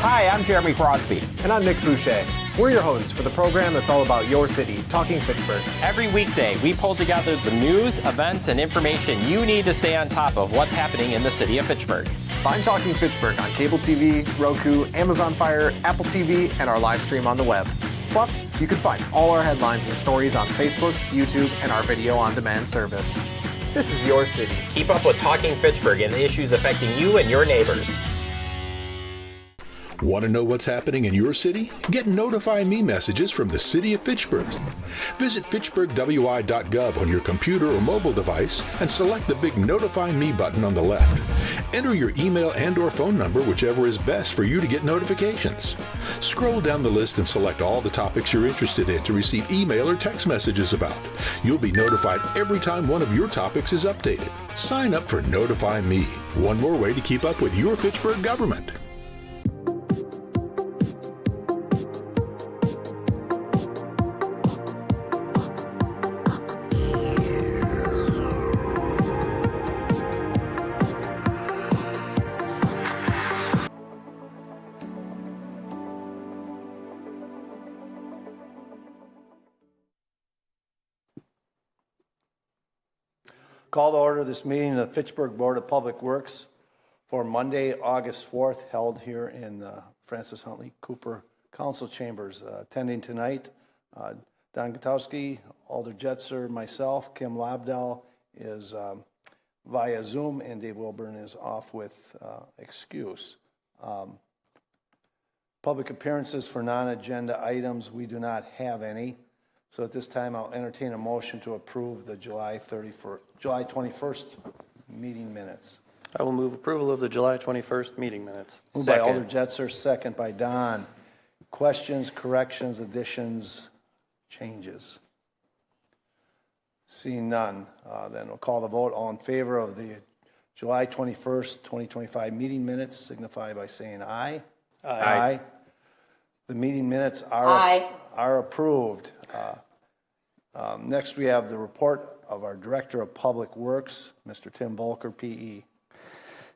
Hi, I'm Jeremy Crosby. And I'm Nick Boucher. We're your hosts for the program that's all about your city, Talking Fitchburg. Every weekday, we pull together the news, events, and information you need to stay on top of what's happening in the city of Fitchburg. Find Talking Fitchburg on cable TV, Roku, Amazon Fire, Apple TV, and our live stream on the web. Plus, you can find all our headlines and stories on Facebook, YouTube, and our video on demand service. This is your city. Keep up with Talking Fitchburg and the issues affecting you and your neighbors. Want to know what's happening in your city? Get Notify Me messages from the City of Fitchburg. Visit fitchburgwi.gov on your computer or mobile device and select the big Notify Me button on the left. Enter your email and/or phone number, whichever is best for you to get notifications. Scroll down the list and select all the topics you're interested in to receive email or text messages about. You'll be notified every time one of your topics is updated. Sign up for Notify Me, one more way to keep up with your Fitchburg government. Call to order this meeting of the Fitchburg Board of Public Works for Monday, August 4th, held here in Francis Huntley Cooper Council Chambers. Attending tonight, Don Gutowski, Alder Jetzer, myself, Kim Lobdell is via Zoom, and Dave Wilburn is off with excuse. Public appearances for non-agenda items, we do not have any. So at this time, I'll entertain a motion to approve the July 21st meeting minutes. I will move approval of the July 21st meeting minutes. Moved by Alder Jetzer, second by Don. Questions, corrections, additions, changes? Seeing none, then we'll call the vote. All in favor of the July 21st, 2025 meeting minutes signify by saying aye. Aye. Aye. The meeting minutes are approved. Next, we have the report of our Director of Public Works, Mr. Tim Volker, PE.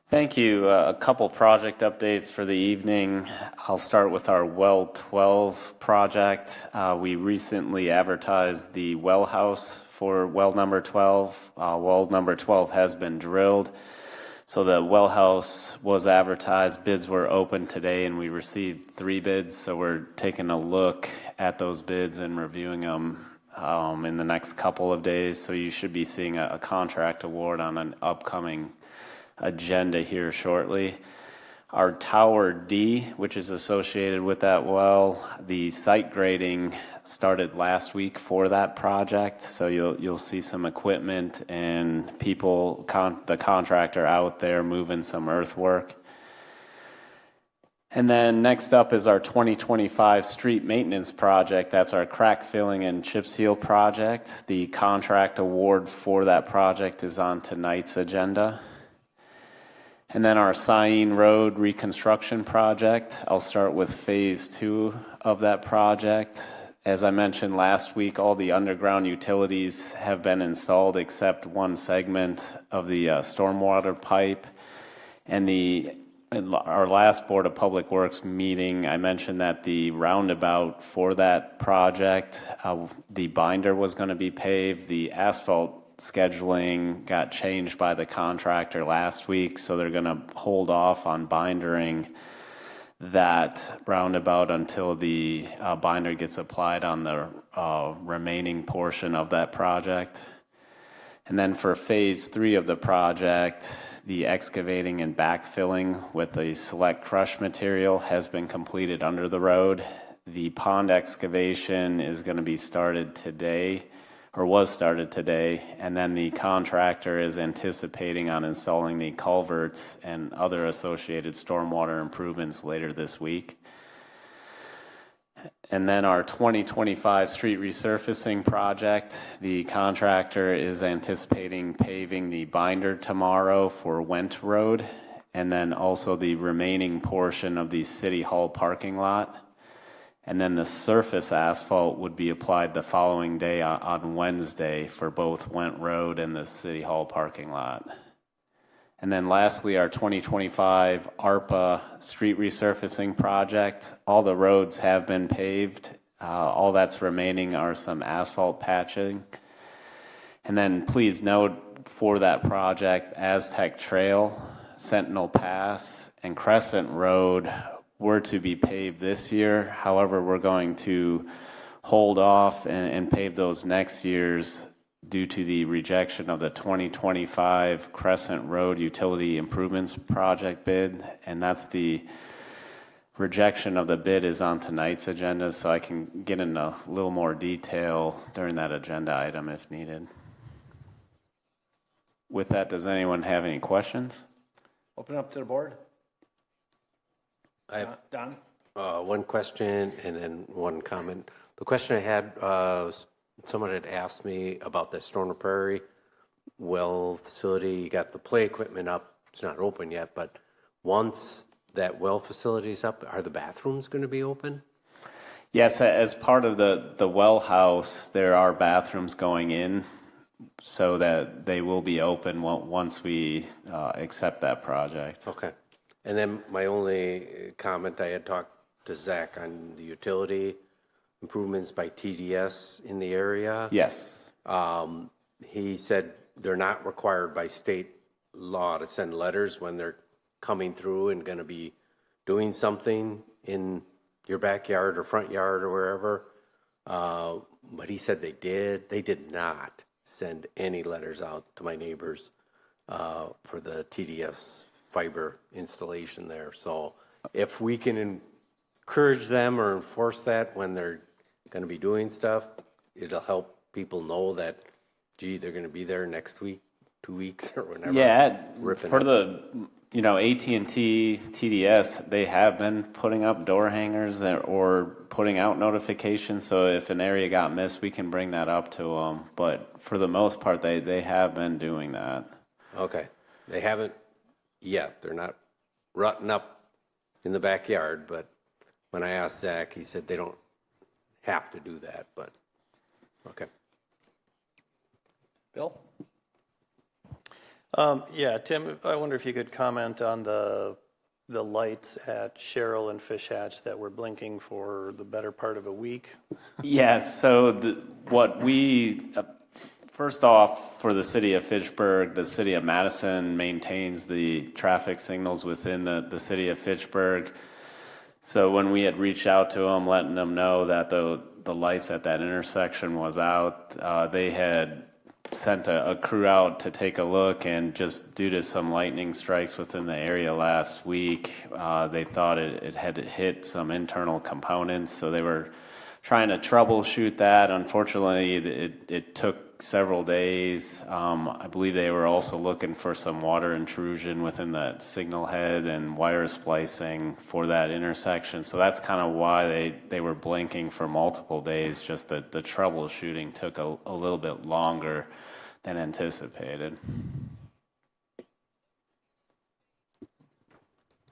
Thank you. A couple project updates for the evening. I'll start with our Well 12 project. We recently advertised the well house for well number 12. Well number 12 has been drilled. So the well house was advertised, bids were open today, and we received 3 bids. So we're taking a look at those bids and reviewing them in the next couple of days. So you should be seeing a contract award on an upcoming agenda here shortly. Our Tower D, which is associated with that well, the site grading started last week for that project. So you'll see some equipment and people, the contractor out there moving some earthwork. And then next up is our 2025 street maintenance project. That's our crack filling and chip seal project. The contract award for that project is on tonight's agenda. And then our Sain Road reconstruction project. I'll start with phase 2 of that project. As I mentioned last week, all the underground utilities have been installed except one segment of the stormwater pipe. And in our last Board of Public Works meeting, I mentioned that the roundabout for that project, the binder was going to be paved. The asphalt scheduling got changed by the contractor last week, so they're going to hold off on bindering that roundabout until the binder gets applied on the remaining portion of that project. And then for phase 3 of the project, the excavating and backfilling with the select crush material has been completed under the road. The pond excavation is going to be started today, or was started today, and then the contractor is anticipating on installing the culverts and other associated stormwater improvements later this week. And then our 2025 street resurfacing project, the contractor is anticipating paving the binder tomorrow for Went Road, and then also the remaining portion of the City Hall parking lot. And then the surface asphalt would be applied the following day on Wednesday for both Went Road and the City Hall parking lot. And then lastly, our 2025 ARPA street resurfacing project. All the roads have been paved. All that's remaining are some asphalt patching. And then please note for that project, Aztec Trail, Sentinel Pass, and Crescent Road were to be paved this year. However, we're going to hold off and pave those next years due to the rejection of the 2025 Crescent Road Utility Improvements Project bid. And that's the rejection of the bid is on tonight's agenda, so I can get into a little more detail during that agenda item if needed. With that, does anyone have any questions? Open up to the board. I have Don? one question and then one comment. The question I had, someone had asked me about the Stoner Prairie well facility. You got the play equipment up. It's not open yet, but once that well facility is up, are the bathrooms going to be open? Yes, as part of the well house, there are bathrooms going in so that they will be open once we accept that project. Okay. And then my only comment, I had talked to Zach on the utility improvements by TDS in the area. Yes. He said they're not required by state law to send letters when they're coming through and going to be doing something in your backyard or front yard or wherever. But he said they did. They did not send any letters out to my neighbors for the TDS fiber installation there. So if we can encourage them or enforce that when they're going to be doing stuff, it'll help people know that, gee, they're going to be there next week, 2 weeks or whenever. Yeah, for the AT&T TDS, they have been putting up door hangers or putting out notifications. So if an area got missed, we can bring that up to them. But for the most part, they have been doing that. Okay. They haven't yet. They're not rutting up in the backyard. But when I asked Zach, he said they don't have to do that. But okay. Bill? Yeah, Tim, I wonder if you could comment on the lights at Sherrill and Fish Hatch that were blinking for the better part of a week. Yes, so what we, first off, for the city of Fitchburg, the city of Madison maintains the traffic signals within the city of Fitchburg. So when we had reached out to them, letting them know that the lights at that intersection was out, they had sent a crew out to take a look, and just due to some lightning strikes within the area last week, they thought it had hit some internal components, so they were trying to troubleshoot that. Unfortunately, it took several days. I believe they were also looking for some water intrusion within that signal head and wire splicing for that intersection, so that's kind of why they were blinking for multiple days. Just that the troubleshooting took a little bit longer than anticipated.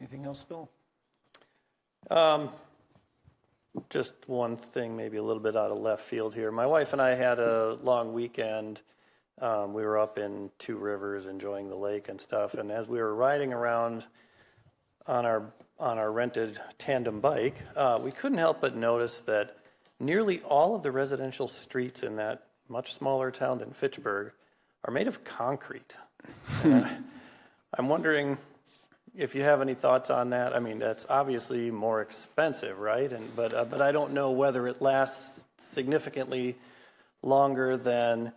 Anything else, Bill? Just one thing, maybe a little bit out of left field here. My wife and I had a long weekend. We were up in Two Rivers enjoying the lake and stuff, and as we were riding around on our rented tandem bike, we couldn't help but notice that nearly all of the residential streets in that much smaller town than Fitchburg are made of concrete. I'm wondering if you have any thoughts on that. I mean, that's obviously more expensive, right? But I don't know whether it lasts significantly longer than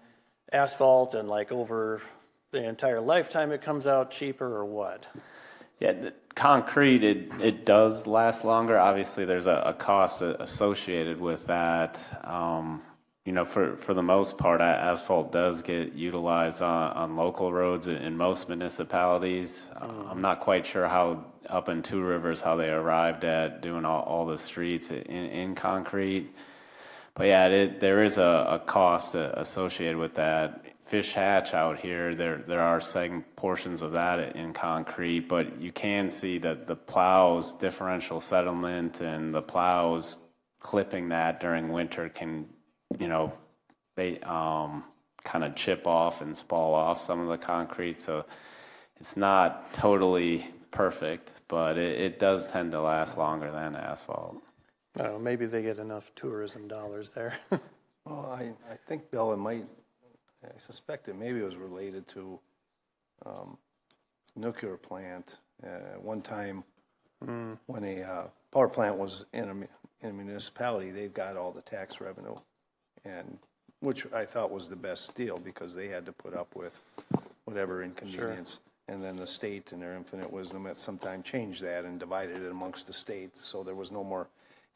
asphalt, and like over the entire lifetime it comes out cheaper, or what? Yeah, the concrete, it does last longer. Obviously, there's a cost associated with that. For the most part, asphalt does get utilized on local roads in most municipalities. I'm not quite sure how up in Two Rivers how they arrived at doing all the streets in concrete. But yeah, there is a cost associated with that. Fish Hatch out here, there are segment portions of that in concrete, but you can see that the plows, differential settlement, and the plows clipping that during winter can, they kind of chip off and spall off some of the concrete. So it's not totally perfect, but it does tend to last longer than asphalt. I don't know, maybe they get enough tourism dollars there. Well, I think, Bill, I suspect that maybe it was related to nuclear plant. One time when a power plant was in a municipality, they've got all the tax revenue, and which I thought was the best deal because they had to put up with whatever inconvenience. Sure. And then the state, in their infinite wisdom, at some time changed that and divided it amongst the states, so there was no more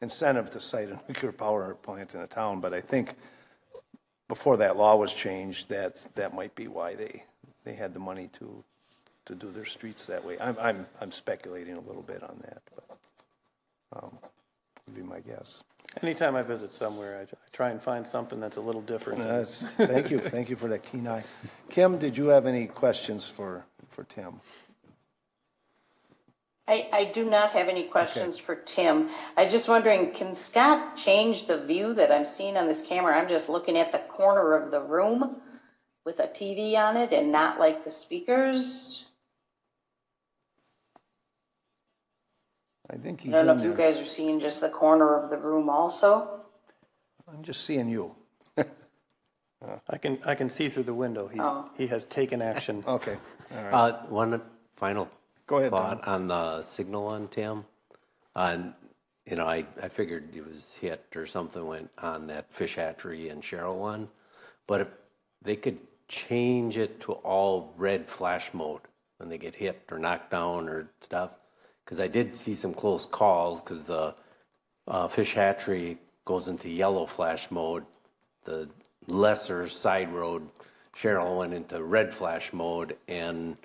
incentive to site a nuclear power plant in a town. But I think before that law was changed, that might be why they had the money to do their streets that way. I'm speculating a little bit on that, but would be my guess. Anytime I visit somewhere, I try and find something that's a little different. Thank you for that keen eye. Kim, did you have any questions for Tim? I do not have any questions for Tim. I'm just wondering, can Scott change the view that I'm seeing on this camera? I'm just looking at the corner of the room with a TV on it and not like the speakers. I think he's I don't know if you guys are seeing just the corner of the room also. I'm just seeing you. I can see through the window. He has taken action. Okay. All right. One final Go ahead, thought Don. on the signal one, Tim. I figured it was hit or something went on that fish hatchery and Cheryl one, but if they could change it to all red flash mode when they get hit or knocked down or stuff, because I did see some close calls because the fish hatchery goes into yellow flash mode. The lesser side road, Cheryl, went into red flash mode, and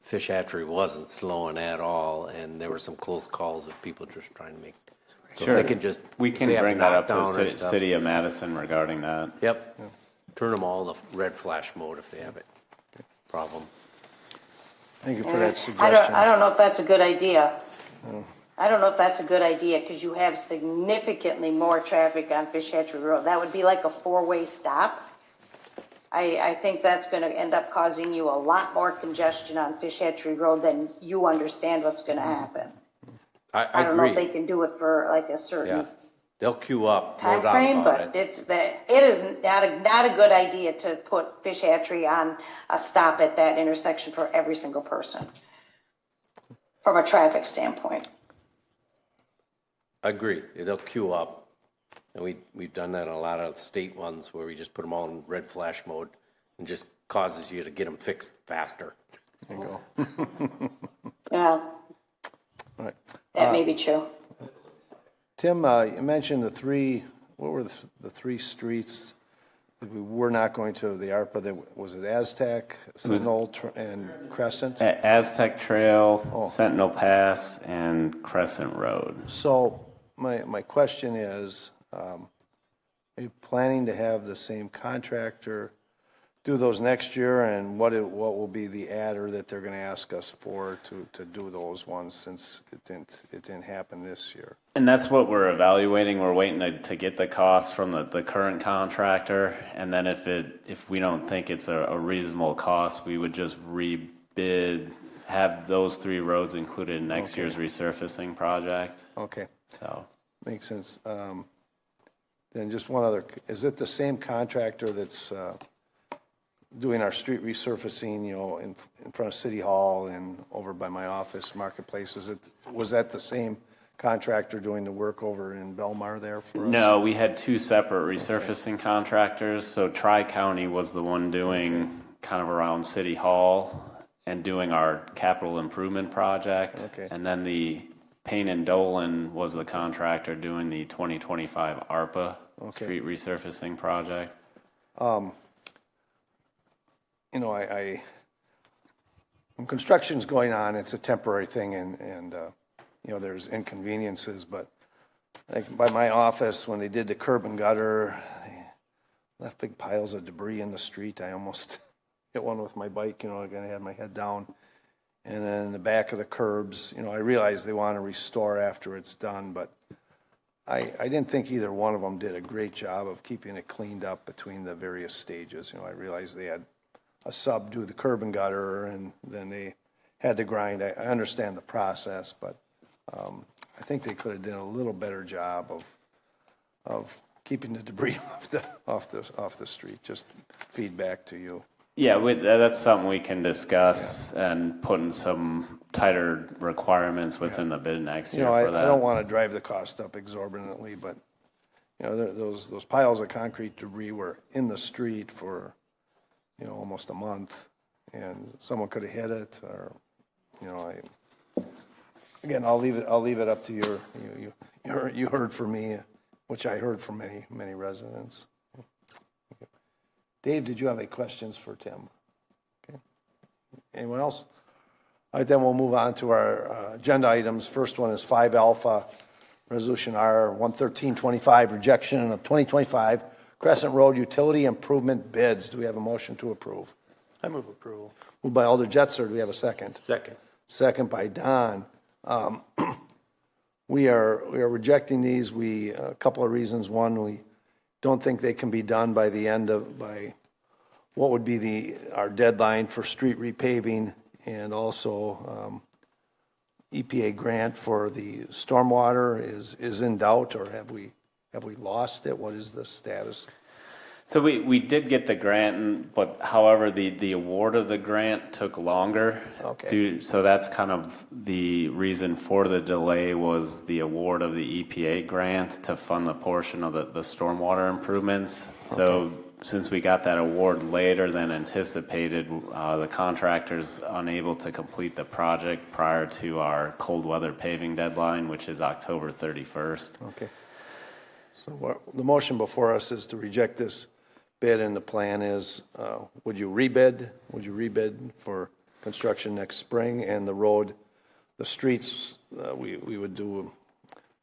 fish hatchery wasn't slowing at all, and there were some close calls of people just trying to make. So Sure. if they can just, We can bring that up to the city of Madison regarding that. Yep. Turn them all to red flash mode if they have it. Problem. Thank you for that suggestion. I don't know if that's a good idea. I don't know if that's a good idea because you have significantly more traffic on Fish Hatchery Road. That would be like a four-way stop. I think that's going to end up causing you a lot more congestion on Fish Hatchery Road than you understand what's going to happen. I don't know if agree. they can do it for like a certain Yeah. They'll queue up, no time doubt frame, about but it. it is not a good idea to put Fish Hatchery on a stop at that intersection for every single person from a traffic standpoint. Agree. They'll queue up. And we've done that on a lot of state ones where we just put them all in red flash mode and just causes you to get them fixed faster. There you go. Yeah, All right. that may be true. Tim, you mentioned what were the three streets that we were not going to, the ARPA, was it Aztec, Sentinel, and Crescent? Aztec Trail, Sentinel Pass, and Crescent Road. So my question is, are you planning to have the same contractor do those next year, and what will be the adder that they're going to ask us for to do those ones, since it didn't happen this year? And that's what we're evaluating. We're waiting to get the cost from the current contractor, and then if we don't think it's a reasonable cost, we would just rebid, have those three roads included in next year's resurfacing project. Okay, So makes sense. Then just one other, is it the same contractor that's doing our street resurfacing, in front of City Hall and over by my office, Marketplace? Was that the same contractor doing the work over in Belmar there for us? no, we had two separate resurfacing contractors. So Tri-County was the one doing kind of around City Hall and doing our capital improvement project. Okay. And then the Payne and Dolan was the contractor doing the 2025 ARPA street resurfacing project. When construction's going on, it's a temporary thing, and there's inconveniences, but like by my office, when they did the curb and gutter, they left big piles of debris in the street. I almost hit one with my bike, I had my head down. And then in the back of the curbs, I realize they want to restore after it's done, but I didn't think either one of them did a great job of keeping it cleaned up between the various stages. I realized they had a sub do the curb and gutter, and then they had to grind. I understand the process, but I think they could have done a little better job of keeping the debris off the street. Just feedback to you. Yeah, that's something we can discuss and put in some tighter requirements within the bid next year for that. I don't want to drive the cost up exorbitantly, but those piles of concrete debris were in the street for almost a month, and someone could have hit it, or again, I'll leave it up to you heard from me, which I heard from many residents. Dave, did you have any questions for Tim? Okay. Anyone else? All right, then we'll move on to our agenda items. First one is 5 Alpha, Resolution R 11325, rejection of 2025 Crescent Road utility improvement bids. Do we have a motion to approve? I move approval. Moved by Alder Jetser. Do we have a second? Second. Second by Don. We are rejecting these. A couple of reasons. One, we don't think they can be done by what would be our deadline for street repaving, and also EPA grant for the stormwater is in doubt, or have we lost it? What is the status? So we did get the grant, but however, the award of the grant took longer. Okay. So that's kind of the reason for the delay, was the award of the EPA grant to fund the portion of the stormwater improvements. So since we got that award later than anticipated, the contractor's unable to complete the project prior to our cold weather paving deadline, which is October 31st. Okay. So the motion before us is to reject this bid, and the plan is, would you rebid? Would you rebid for construction next spring? And the streets, we would do,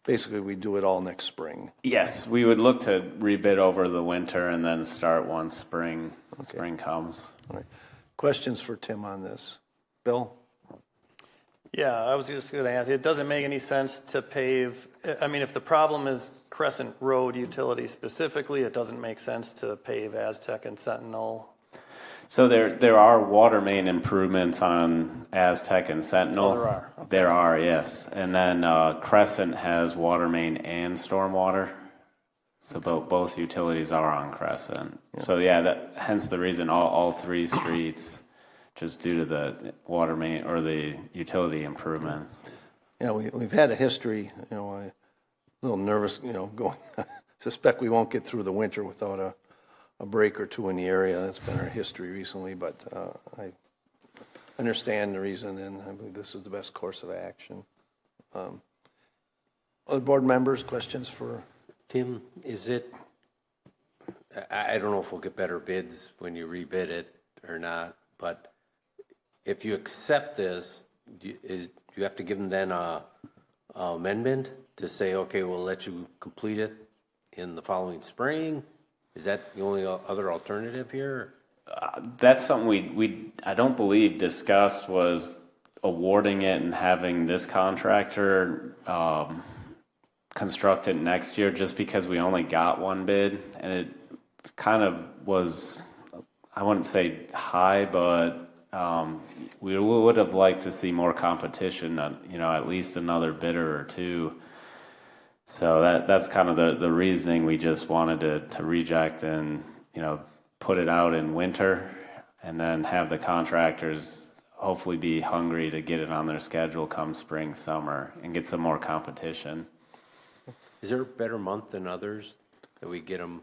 basically we do it all next spring. Yes, we would look to rebid over the winter and then start once spring comes. All right. Questions for Tim on this? Bill? Yeah, I was just going to ask, it doesn't make any sense to pave, I mean, if the problem is Crescent Road utility specifically, it doesn't make sense to pave Aztec and Sentinel. So there are water main improvements on Aztec and Sentinel. Oh, there are. Okay. There are, yes. And then Crescent has water main and stormwater. So both utilities are on Crescent. Yeah. So hence the reason all three streets, just due to the water main or the utility improvements. Yeah, we've had a history, I'm a little nervous, going, suspect we won't get through the winter without a break or two in the area. That's been our history recently, but I understand the reason, and I believe this is the best course of action. Other board members, questions for Tim? I don't know if we'll get better bids when you rebid it or not, but if you accept this, do you have to give them then a amendment to say, okay, we'll let you complete it in the following spring? Is that the only other alternative here? That's something we I don't believe discussed, was awarding it and having this contractor construct it next year, just because we only got one bid, and it kind of was, I wouldn't say high, but we would have liked to see more competition, at least another bidder or two. So that's kind of the reasoning. We just wanted to reject and, put it out in winter, and then have the contractors hopefully be hungry to get it on their schedule come spring, summer, and get some more competition. Is there a better month than others that we get them?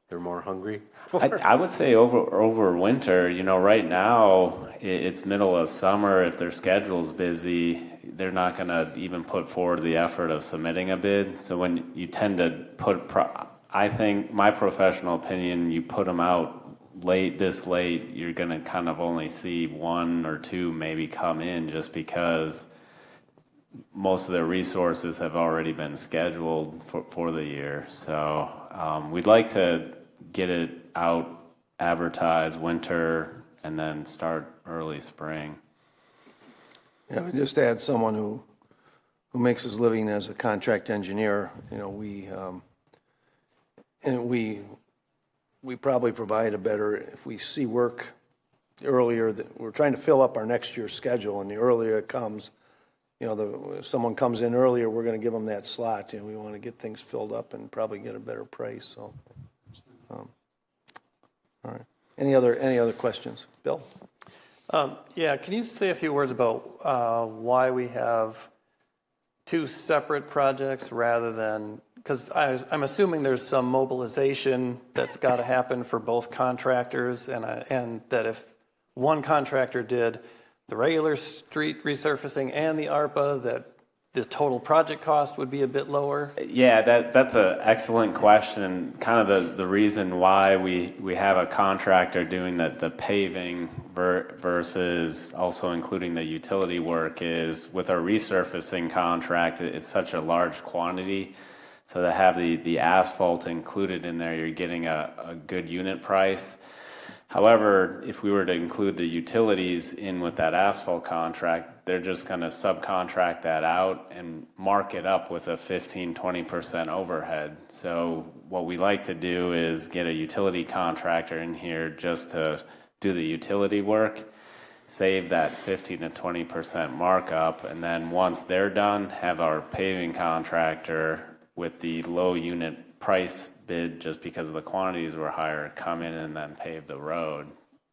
They're more hungry? I would say over winter, right now it's middle of summer. If their schedule's busy, they're not going to even put forward the effort of submitting a bid. So when you tend to I think, my professional opinion, you put them out this late, you're going to kind of only see one or two maybe come in, just because most of their resources have already been scheduled for the year. So we'd like to get it out, advertise winter, and then start early spring. Yeah, we just had someone who makes his living as a contract engineer. We probably provide a better, if we see work the earlier, we're trying to fill up our next year's schedule, and the earlier it comes, if someone comes in earlier, we're going to give them that slot, and we want to get things filled up and probably get a better price, so. All right. Any other questions? Bill? Yeah, can you say a few words about why we have two separate projects rather than, because I'm assuming there's some mobilization that's got to happen for both contractors, and that if one contractor did the regular street resurfacing and the ARPA, that the total project cost would be a bit lower? Yeah, that's an excellent question, and kind of the reason why we have a contractor doing the paving versus also including the utility work is with our resurfacing contract, it's such a large quantity. So to have the asphalt included in there, you're getting a good unit price. However, if we were to include the utilities in with that asphalt contract, they're just going to subcontract that out and mark it up with a 15-20% overhead. So what we like to do is get a utility contractor in here just to do the utility work, save that 15 to 20% markup, and then once they're done, have our paving contractor with the low unit price bid, just because of the quantities were higher, come in and then pave the road.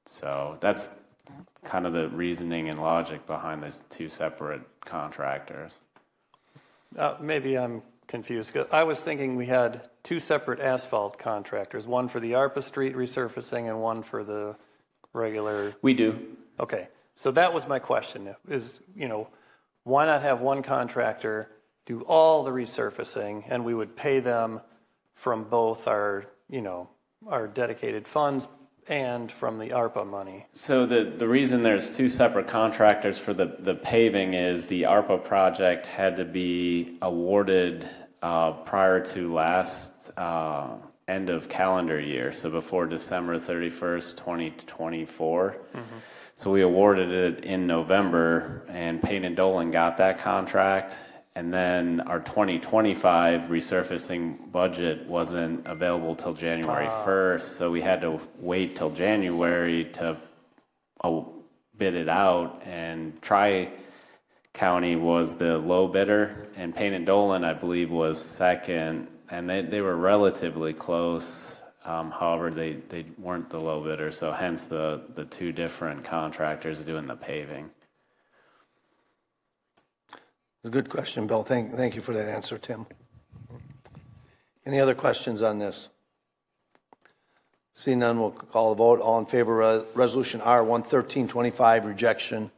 So that's kind of the reasoning and logic behind these two separate contractors. Maybe I'm confused. I was thinking we had two separate asphalt contractors, one for the ARPA street resurfacing and one for the regular. We do. Okay, so that was my question is, why not have one contractor do all the resurfacing, and we would pay them from both our dedicated funds and from the ARPA money? So the reason there's two separate contractors for the paving is the ARPA project had to be awarded prior to last end of calendar year, so before December 31st, 2024. Mm-hmm. So we awarded it in November, and Payne and Dolan got that contract. And then our 2025 resurfacing budget wasn't available till January 1st, so we had to wait till January to bid it out. And Tri-County was the low bidder, and Payne and Dolan, I believe, was second, and they were relatively close. However, they weren't the low bidder, so hence the two different contractors doing the paving. It's a good question, Bill. Thank you for that answer, Tim. Any other questions on this? Seeing none, we'll call the vote. All in favor of Resolution R-11325, rejection,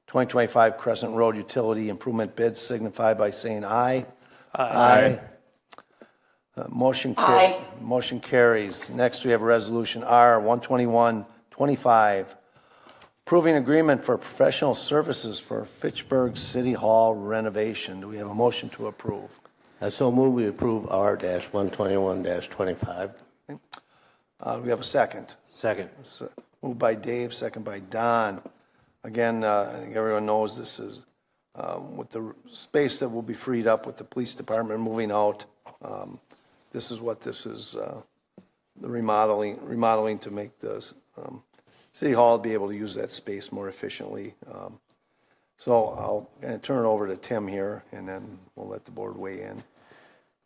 2025 Crescent Road Utility Improvement bids, signify by saying aye. Aye. Motion carries. Next, we have Resolution R-12125, approving agreement for professional services for Fitchburg City Hall renovation. Do we have a motion to approve? I so move we approve R-121-25. Okay. We have a second. Second. Moved by Dave, second by Don. Again, I think everyone knows this is with the space that will be freed up with the police department moving out. This is what this is, the remodeling to make the City Hall be able to use that space more efficiently. So I'll turn it over to Tim here, and then we'll let the board weigh in.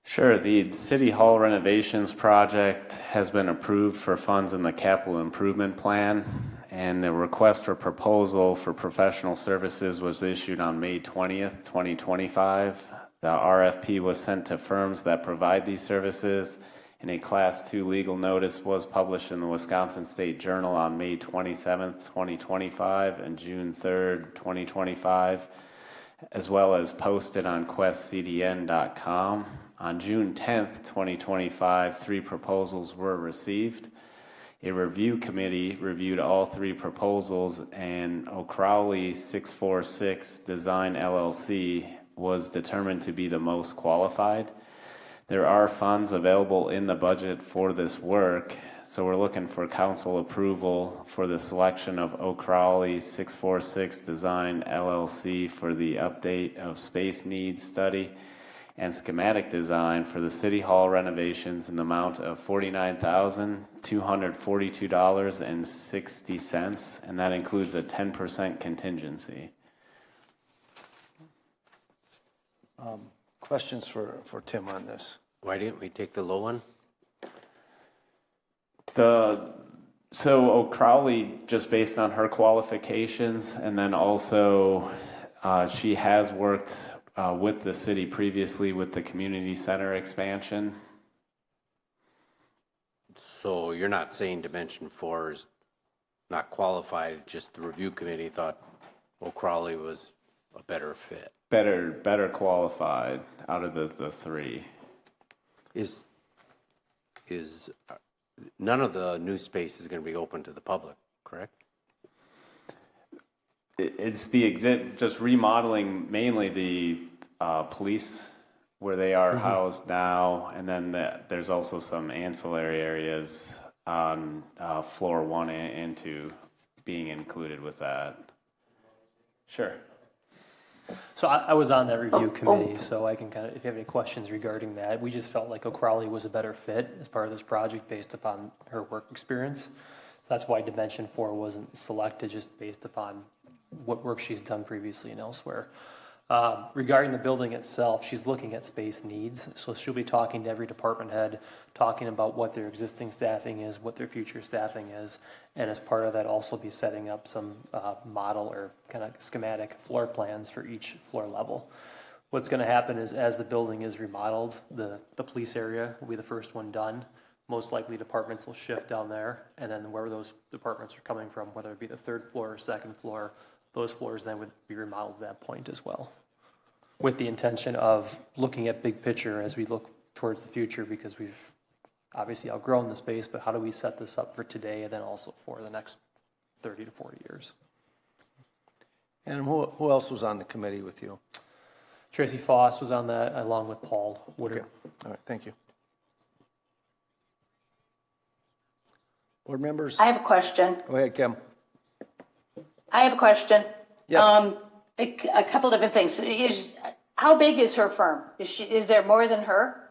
Sure. The City Hall renovations project has been approved for funds in the capital improvement plan, and the request for proposal for professional services was issued on May 20th, 2025. The RFP was sent to firms that provide these services, and a Class 2 legal notice was published in the Wisconsin State Journal on May 27th, 2025 and June 3rd, 2025, as well as posted on questcdn.com. On June 10th, 2025, 3 proposals were received. A review committee reviewed all 3 proposals, and O'Crowley 646 Design LLC was determined to be the most qualified. There are funds available in the budget for this work, so we're looking for council approval for the selection of O'Crowley 646 Design LLC for the update of space needs study and schematic design for the City Hall renovations in the amount of $49,242.60, and that includes a 10% contingency. Questions for Tim on this? Why didn't we take the low one? So O'Crowley, just based on her qualifications, and then also she has worked with the city previously with the community center expansion. So you're not saying Dimension 4 is not qualified, just the review committee thought O'Crowley was a better fit? Better qualified out of the three. Is none of the new space is going to be open to the public, correct? It's just remodeling mainly the police where they are housed now, and then there's also some ancillary areas on floor 1 and 2 being included with that. Sure. So I was on that review committee, so I can kind of, if you have any questions regarding that, we just felt like O'Crowley was a better fit as part of this project based upon her work experience. So that's why Dimension 4 wasn't selected, just based upon what work she's done previously and elsewhere. Regarding the building itself, she's looking at space needs. So she'll be talking to every department head, talking about what their existing staffing is, what their future staffing is. And as part of that, also be setting up some model or kind of schematic floor plans for each floor level. What's going to happen is as the building is remodeled, the police area will be the first one done. Most likely departments will shift down there, and then where those departments are coming from, whether it be the third floor or second floor, those floors then would be remodeled at that point as well, with the intention of looking at big picture as we look towards the future, because we've obviously outgrown the space, but how do we set this up for today and then also for the next 30 to 40 years? And who else was on the committee with you? Tracy Foss was on that, along with Paul Woodard. Okay. All right, thank you. Board members? I have a question. Go ahead, Kim. I have a question. Yes. A couple different things. How big is her firm? Is there more than her?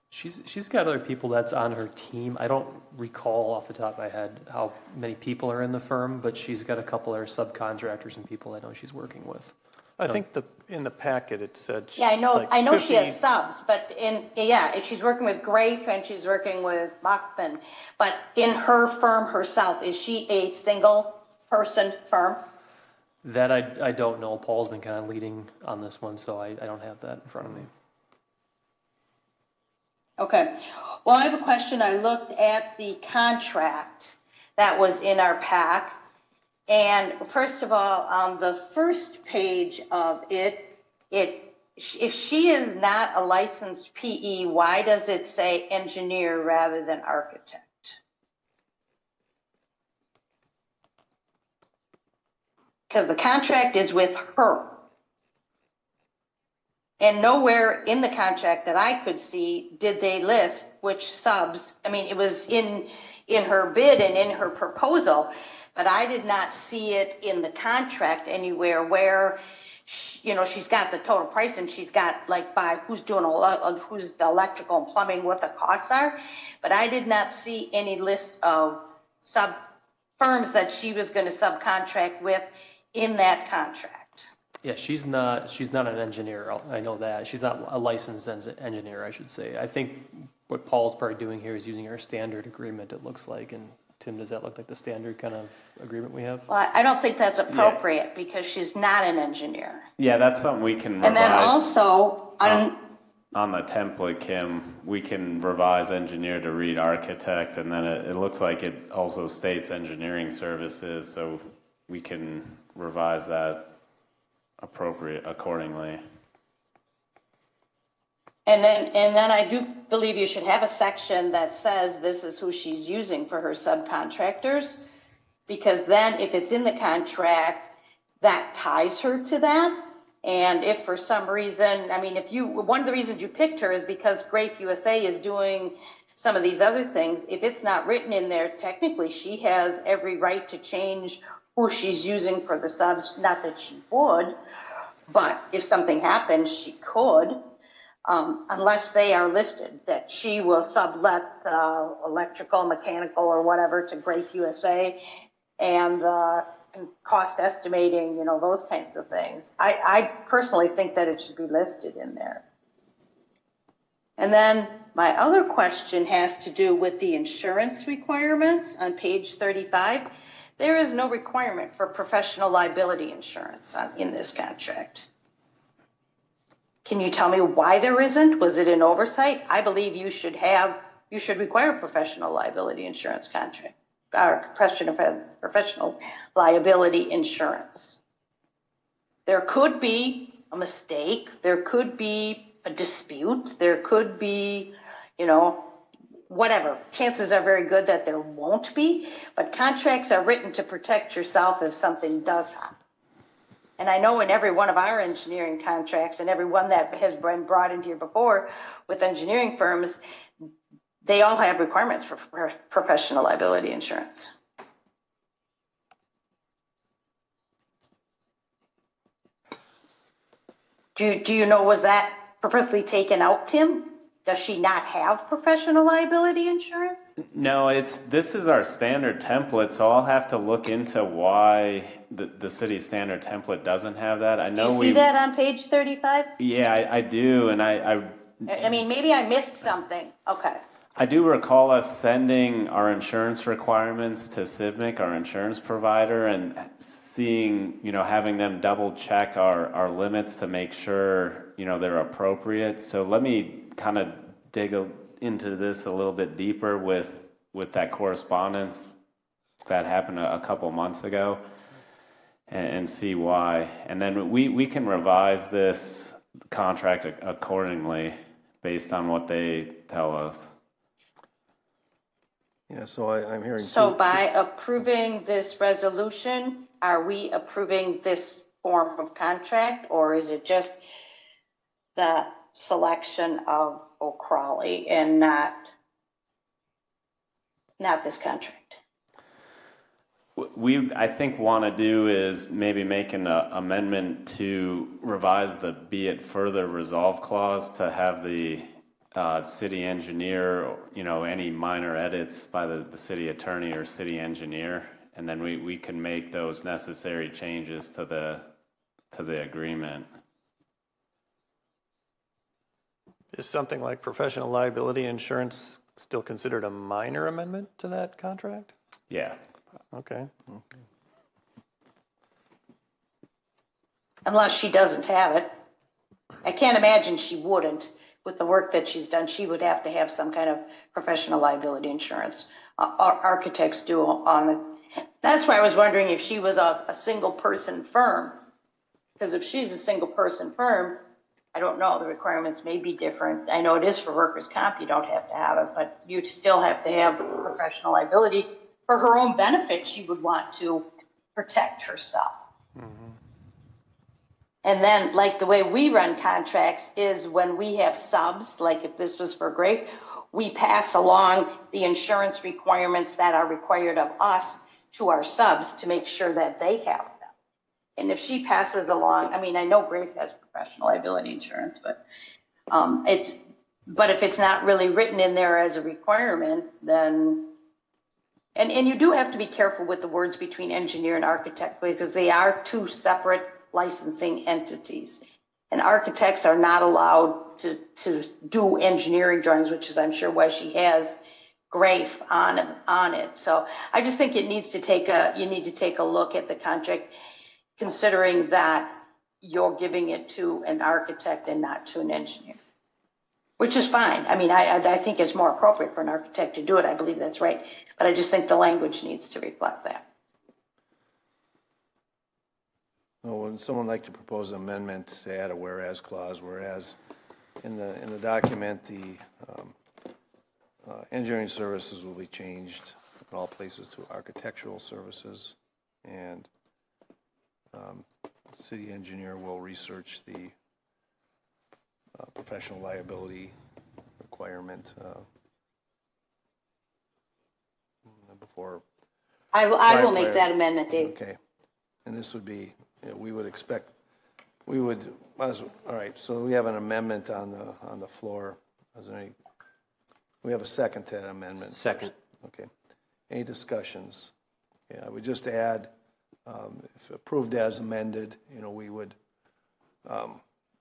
She's got other people that's on her team. I don't recall off the top of my head how many people are in the firm, but she's got a couple of subcontractors and people I know she's working with. I think in the packet it said. Yeah, I know. Like I know 50, she has subs, but she's working with Grafe and she's working with Bachman. But in her firm herself, is she a single person firm? That I don't know. Paul's been kind of leading on this one, so I don't have that in front of me. Okay. Well, I have a question. I looked at the contract that was in our pack. And first of all, on the first page of it, if she is not a licensed PE, why does it say engineer rather than architect? Because the contract is with her. And nowhere in the contract that I could see did they list which subs. I mean, it was in her bid and in her proposal, but I did not see it in the contract anywhere where, she's got the total price and she's got like by who's the electrical and plumbing, what the costs are. But I did not see any list of sub firms that she was going to subcontract with in that contract. Yeah, she's not an engineer. I know that. She's not a licensed engineer, I should say. I think what Paul's probably doing here is using our standard agreement, it looks like. And Tim, does that look like the standard kind of agreement we have? Well, I don't think that's appropriate because she's not an engineer. Yeah, that's something we can revise. And then also on the template, Kim, we can revise engineer to read architect, and then it looks like it also states engineering services, so we can revise that accordingly. And then I do believe you should have a section that says this is who she's using for her subcontractors, because then if it's in the contract, that ties her to that. And if for some reason, one of the reasons you picked her is because Grafe USA is doing some of these other things. If it's not written in there, technically she has every right to change who she's using for the subs. Not that she would, but if something happens, she could. unless they are listed, that she will sublet electrical, mechanical, or whatever to Grafe USA, and cost estimating, you know, those kinds of things. I personally think that it should be listed in there. And then my other question has to do with the insurance requirements on page 35. There is no requirement for professional liability insurance in this contract. Can you tell me why there isn't? Was it an oversight? I believe you should require professional liability insurance contract, or professional liability insurance. There could be a mistake. There could be a dispute. There could be, you know, whatever. Chances are very good that there won't be, but contracts are written to protect yourself if something does happen. And I know in every one of our engineering contracts and every one that has been brought into here before with engineering firms, they all have requirements for professional liability insurance. Do you know, was that purposely taken out, Tim? Does she not have professional liability insurance? No, this is our standard template, so I'll have to look into why the city standard template doesn't have that. I know do you see that on page 35? Yeah, I do, and I mean, maybe I missed something. Okay. I do recall us sending our insurance requirements to CIVMIC, our insurance provider, and seeing, you know, having them double check our limits to make sure, you know, they're appropriate. So let me kind of dig into this a little bit deeper with that correspondence that happened a couple months ago and see why. And then we can revise this contract accordingly based on what they tell us. Yeah, so I'm hearing. So by approving this resolution, are we approving this form of contract, or is it just the selection of O'Crawley and not this contract? I think want to do is maybe make an amendment to revise the be it further resolved clause to have the city engineer, you know, any minor edits by the city attorney or city engineer, and then we can make those necessary changes to the agreement. Is something like professional liability insurance still considered a minor amendment to that contract? Yeah. Okay. Unless she doesn't have it. I can't imagine she wouldn't. With the work that she's done, she would have to have some kind of professional liability insurance. Architects do on it. That's why I was wondering if she was a single person firm. Because if she's a single person firm, I don't know, the requirements may be different. I know it is for workers' comp, you don't have to have it, but you still have to have professional liability. For her own benefit, she would want to protect herself. Mm-hmm. And then, like the way we run contracts is when we have subs, like if this was for Grafe, we pass along the insurance requirements that are required of us to our subs to make sure that they have them. And if she passes along, I mean, I know Grafe has professional liability insurance, but if it's not really written in there as a requirement, then, and you do have to be careful with the words between engineer and architect because they are two separate licensing entities. And architects are not allowed to do engineering drawings, which is, I'm sure, why she has Grafe on it. So I just think you need to take a look at the contract, considering that you're giving it to an architect and not to an engineer, which is fine. I mean, I think it's more appropriate for an architect to do it. I believe that's right. But I just think the language needs to reflect that. Well, would someone like to propose an amendment to add a whereas clause, whereas in the document, the engineering services will be changed in all places to architectural services, and city engineer will research the professional liability requirement before. I will make that amendment, Dave. Okay, and this would be, we would expect we would, all right, so we have an amendment on the floor. Is there any, we have a second to that amendment? Second. Okay. Any discussions? Yeah, I would just add, if approved as amended, we would,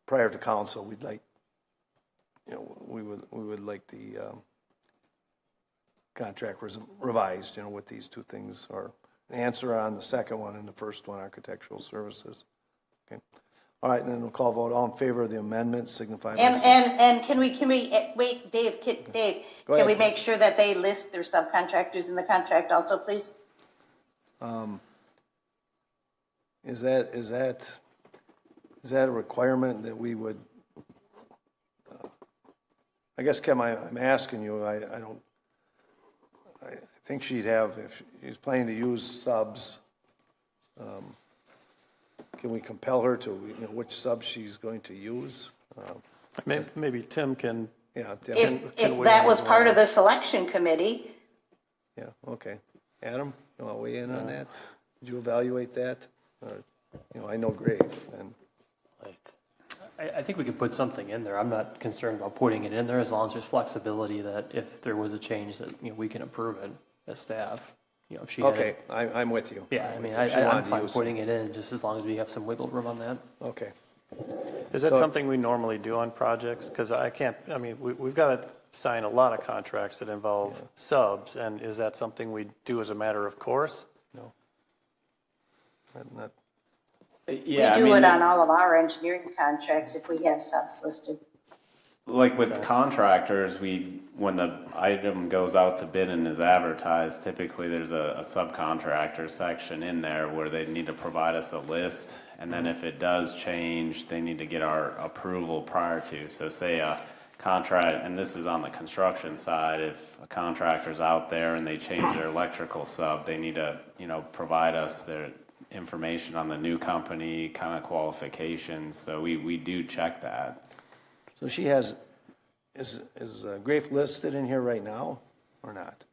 prior to council, we'd like, we would like the contract revised, with these two things, or an answer on the second one and the first one, architectural services. Okay. All right, then we'll call vote. All in favor of the amendment, signify by saying. And can we, wait, Dave, Go can ahead, we Kim. make sure that they list their subcontractors in the contract also, please? Is that a requirement that we would, I guess, Kim, I'm asking you, I think she'd have, if she's planning to use subs, can we compel her to, which subs she's going to use? Maybe Tim can. Yeah, Tim. If that was part of the selection committee, Yeah, okay. Adam, you want to weigh in on that? Did you evaluate that? I know Grave, and I think we could put something in there. I'm not concerned about putting it in there as long as there's flexibility that if there was a change that, we can approve it as staff. If she had okay, I'm with you. Yeah, I mean, I'm fine putting it in just as long as we have some wiggle room on that. Okay. Is that something we normally do on projects? Because we've got to sign a lot of contracts that involve subs, and is that something we do as a matter of course? No. Not, Yeah, we do it on all of our engineering contracts if we have subs listed. Like with contractors, when the item goes out to bid and is advertised, typically there's a subcontractor section in there where they need to provide us a list. And then if it does change, they need to get our approval prior to. So say a contract, and this is on the construction side, if a contractor's out there and they change their electrical sub, they need to, provide us their information on the new company, kind of qualifications. So we do check that. so she has, is Grave listed in here right now or not?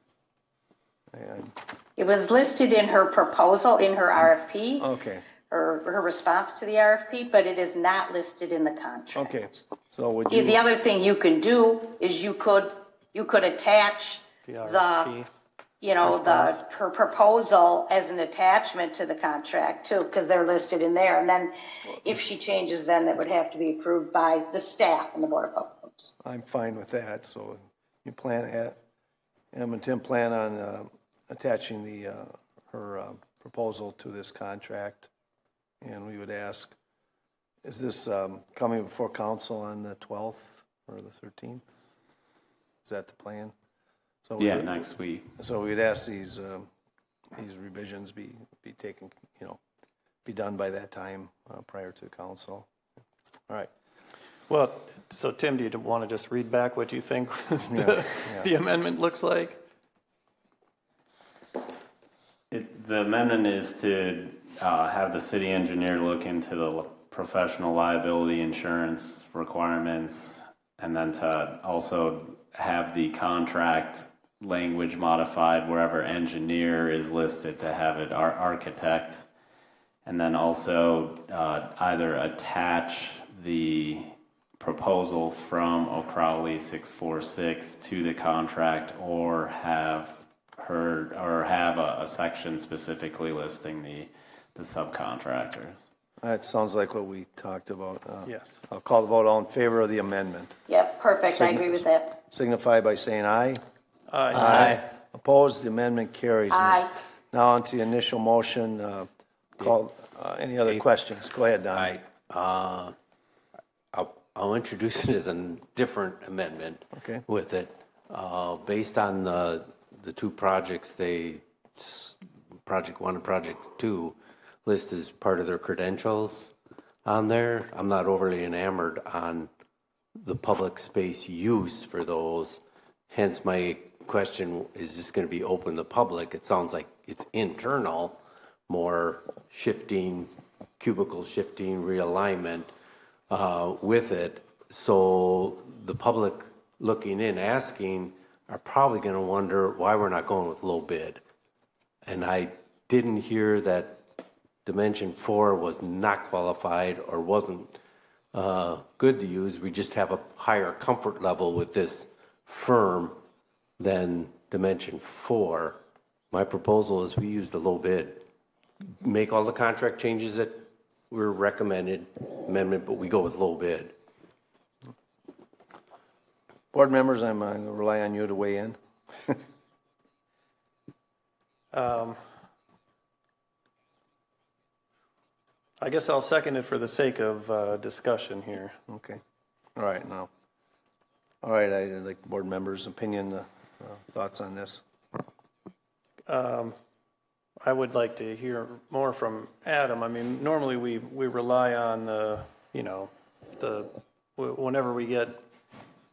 It was listed in her proposal, in her RFP, Okay, her response to the RFP, but it is not listed in the contract. okay. So would you? The other thing you can do is you could attach The RFP. her proposal as an attachment to the contract too, because they're listed in there. And then if she changes, then it would have to be approved by the staff and the Board of Public Works. I'm fine with that, so you Em and Tim plan on attaching her proposal to this contract, and we would ask, is this coming before council on the 12th or the 13th? Is that the plan? So Next week. So we'd ask these revisions be taken, be done by that time prior to council. All right. Well, so Tim, do you want to just read back what you think the amendment looks like? The amendment is to have the city engineer look into the professional liability insurance requirements, and then to also have the contract language modified wherever engineer is listed to have it architect, and then also either attach the proposal from O'Crowley 646 to the contract, or have a section specifically listing the subcontractors. That sounds like what we talked about. Yes. I'll call the vote. All in favor of the amendment. Yep, perfect. I agree with that. Signify by saying aye. Aye. Opposed? The amendment carries. Aye. Now on to the initial motion. Any other questions? Go ahead, Don. I'll introduce it as a different amendment. Okay. With it, based on the two projects Project 1 and Project 2 list as part of their credentials on there. I'm not overly enamored on the public space use for those. Hence my question, is this going to be open to public? It sounds like it's internal, more shifting, cubicle shifting, realignment with it. So the public looking in, asking, are probably going to wonder why we're not going with low bid. And I didn't hear that Dimension 4 was not qualified or wasn't good to use. We just have a higher comfort level with this firm than Dimension 4. My proposal is we use the low bid. Make all the contract changes that were recommended, amendment, but we go with low bid. Board members, I'm going to rely on you to weigh in. I guess I'll second it for the sake of discussion here. Okay. All right, now. All right, I'd like board members' opinion, thoughts on this. I would like to hear more from Adam. I mean, normally we rely on whenever we get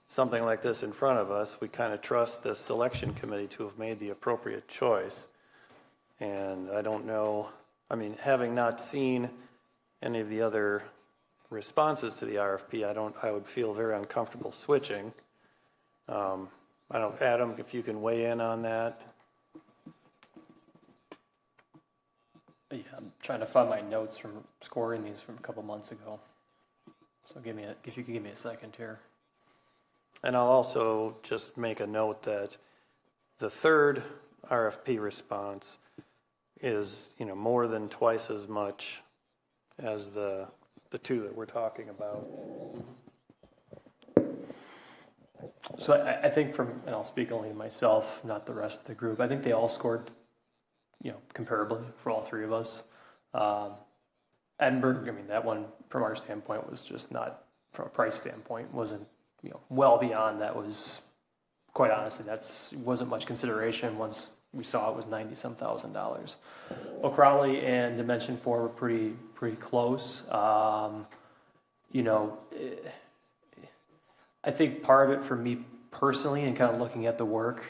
something like this in front of us, we kind of trust the selection committee to have made the appropriate choice. And I don't know, I mean, having not seen any of the other responses to the RFP, I would feel very uncomfortable switching. Adam, if you can weigh in on that. Yeah, I'm trying to find my notes from scoring these from a couple months ago. So if you could give me a second here. And I'll also just make a note that the third RFP response is, more than twice as much as the two that we're talking about. So I think and I'll speak only to myself, not the rest of the group, I think they all scored, comparably for all three of us. Edinburgh, I mean, that one from our standpoint was just not, from a price standpoint, wasn't, well beyond that. Was, quite honestly, wasn't much consideration once we saw it was $90,000 some. O'Crowley and Dimension 4 were pretty close. I think part of it for me personally, and kind of looking at the work,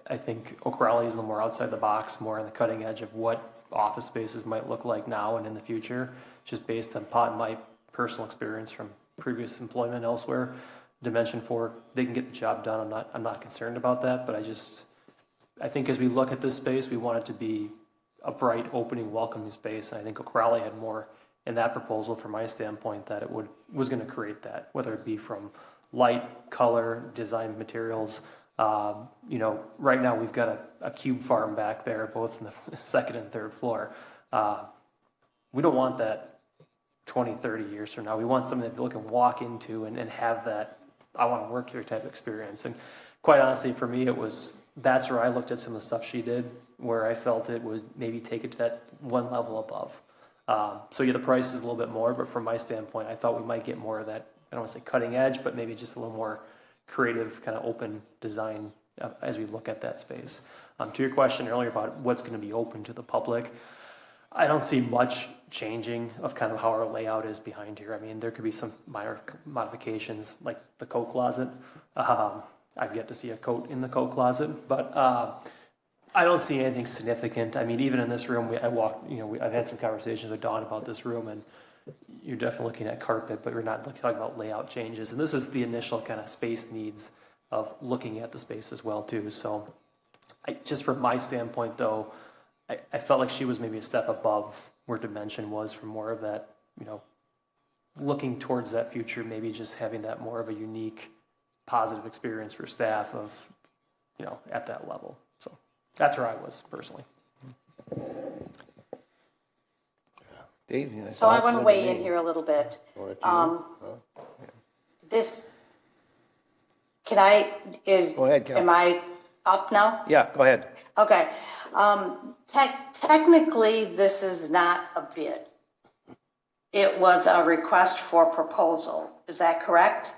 I think O'Crowley is a little more outside the box, more on the cutting edge of what office spaces might look like now and in the future, just based on my personal experience from previous employment elsewhere. Dimension 4, they can get the job done. I'm not concerned about that, but I think as we look at this space, we want it to be a bright, opening, welcoming space. And I think O'Crowley had more in that proposal, from my standpoint, that it was going to create that, whether it be from light, color, design materials. Right now we've got a cube farm back there, both in the second and third floor. We don't want that 20, 30 years from now. We want something that people can walk into and have that, I want to work here type of experience. And quite honestly, for me, that's where I looked at some of the stuff she did, where I felt it would maybe take it to that one level above. So the price is a little bit more, but from my standpoint, I thought we might get more of that, I don't want to say cutting edge, but maybe just a little more creative, kind of open design as we look at that space. To your question earlier about what's going to be open to the public, I don't see much changing of kind of how our layout is behind here. I mean, there could be some minor modifications, like the coat closet. I've yet to see a coat in the coat closet, but I don't see anything significant. I mean, even in this room, I've had some conversations with Dawn about this room, and you're definitely looking at carpet, but you're not talking about layout changes. And this is the initial kind of space needs of looking at the space as well, too. So just from my standpoint, though, I felt like she was maybe a step above where Dimension was, for more of that, looking towards that future, maybe just having that more of a unique, positive experience for staff of, at that level. So that's where I was personally. Dave, so I want to weigh in here a little bit. Go ahead, Cal. Am I up now? Yeah, go ahead. Okay. Technically, this is not a bid. It was a request for proposal. Is that correct?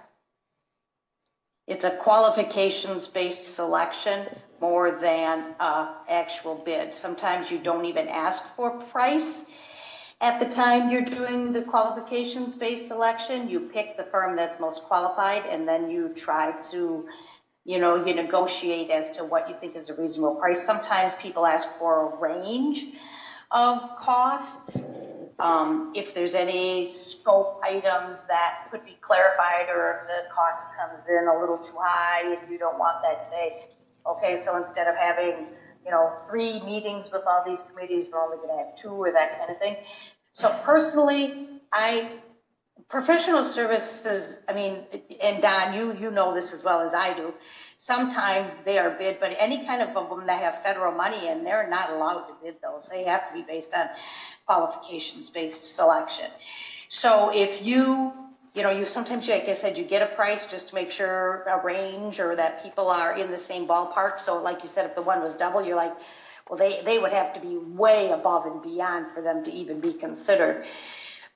It's a qualifications-based selection more than actual bid. Sometimes you don't even ask for price. At the time you're doing the qualifications-based selection, you pick the firm that's most qualified, and then you try to, you negotiate as to what you think is a reasonable price. Sometimes people ask for a range of costs. If there's any scope items that could be clarified, or if the cost comes in a little too high and you don't want that, say, okay, so instead of having 3 meetings with all these committees, we're only going to have 2 or that kind of thing. So personally, professional services, I mean, and Don, you know this as well as I do, sometimes they are bid, but any kind of them that have federal money in, they're not allowed to bid those. They have to be based on qualifications-based selection. So if you sometimes, like I said, you get a price just to make sure a range or that people are in the same ballpark. So like you said, if the one was double, you're like, well, they would have to be way above and beyond for them to even be considered.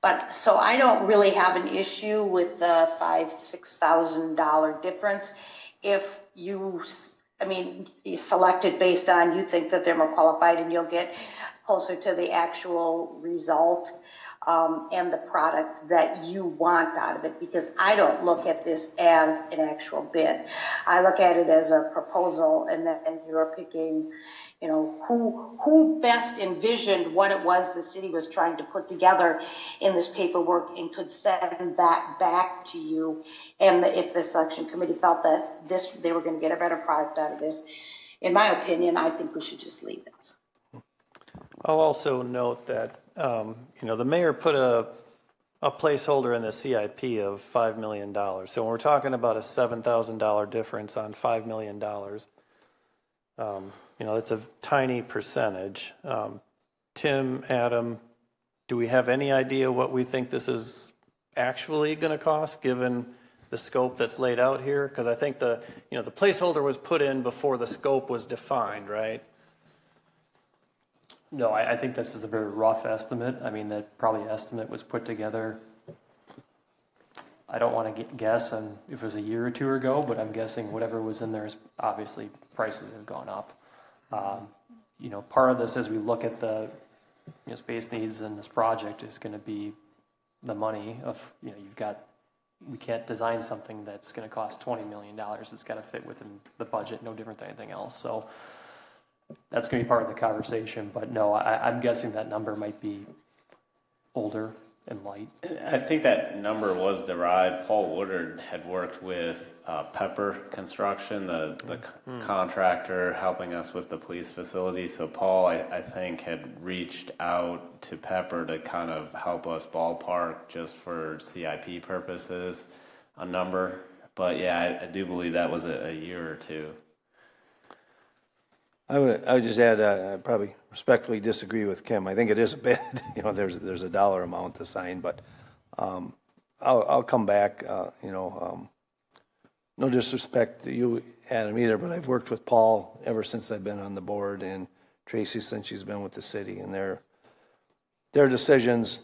But so I don't really have an issue with the $5,000-$6,000 difference. If you select it based on you think that they're more qualified and you'll get closer to the actual result and the product that you want out of it, because I don't look at this as an actual bid. I look at it as a proposal, and then you're picking, who best envisioned what it was the city was trying to put together in this paperwork and could send that back to you. And if the selection committee felt that they were going to get a better product out of this, in my opinion, I think we should just leave it. I'll also note that, the mayor put a placeholder in the CIP of $5 million. So when we're talking about a $7,000 difference on $5 million, it's a tiny percentage. Tim, Adam, do we have any idea what we think this is actually going to cost given the scope that's laid out here? Because I think the placeholder was put in before the scope was defined, right? No, I think this is a very rough estimate. I mean, that probably estimate was put together, I don't want to guess on if it was a year or 2 ago, but I'm guessing whatever was in there is obviously prices have gone up. Part of this as we look at the space needs in this project is going to be the money of, we can't design something that's going to cost $20 million. It's got to fit within the budget, no different than anything else. So that's going to be part of the conversation, but no, I'm guessing that number might be older and light. I think that number was derived. Paul Woodard had worked with Pepper Construction, the contractor helping us with the police facility. So Paul, I think, had reached out to Pepper to kind of help us ballpark just for CIP purposes a number. But yeah, I do believe that was a year or 2. I would just add, I probably respectfully disagree with Kim. I think it is a bid. There's a dollar amount to sign, but I'll come back. No disrespect to you, Adam, either, but I've worked with Paul ever since I've been on the board, and Tracy since she's been with the city, and their decisions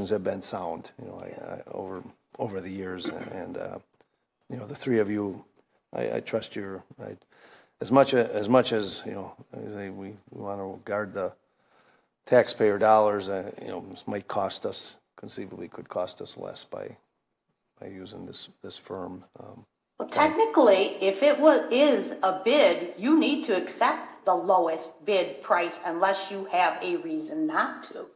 have been sound. Over the years, and the 3 of you, I trust your. As much as we want to guard the taxpayer dollars, this might conceivably could cost us less by using this firm. Well, technically, if it is a bid, you need to accept the lowest bid price unless you have a reason not to.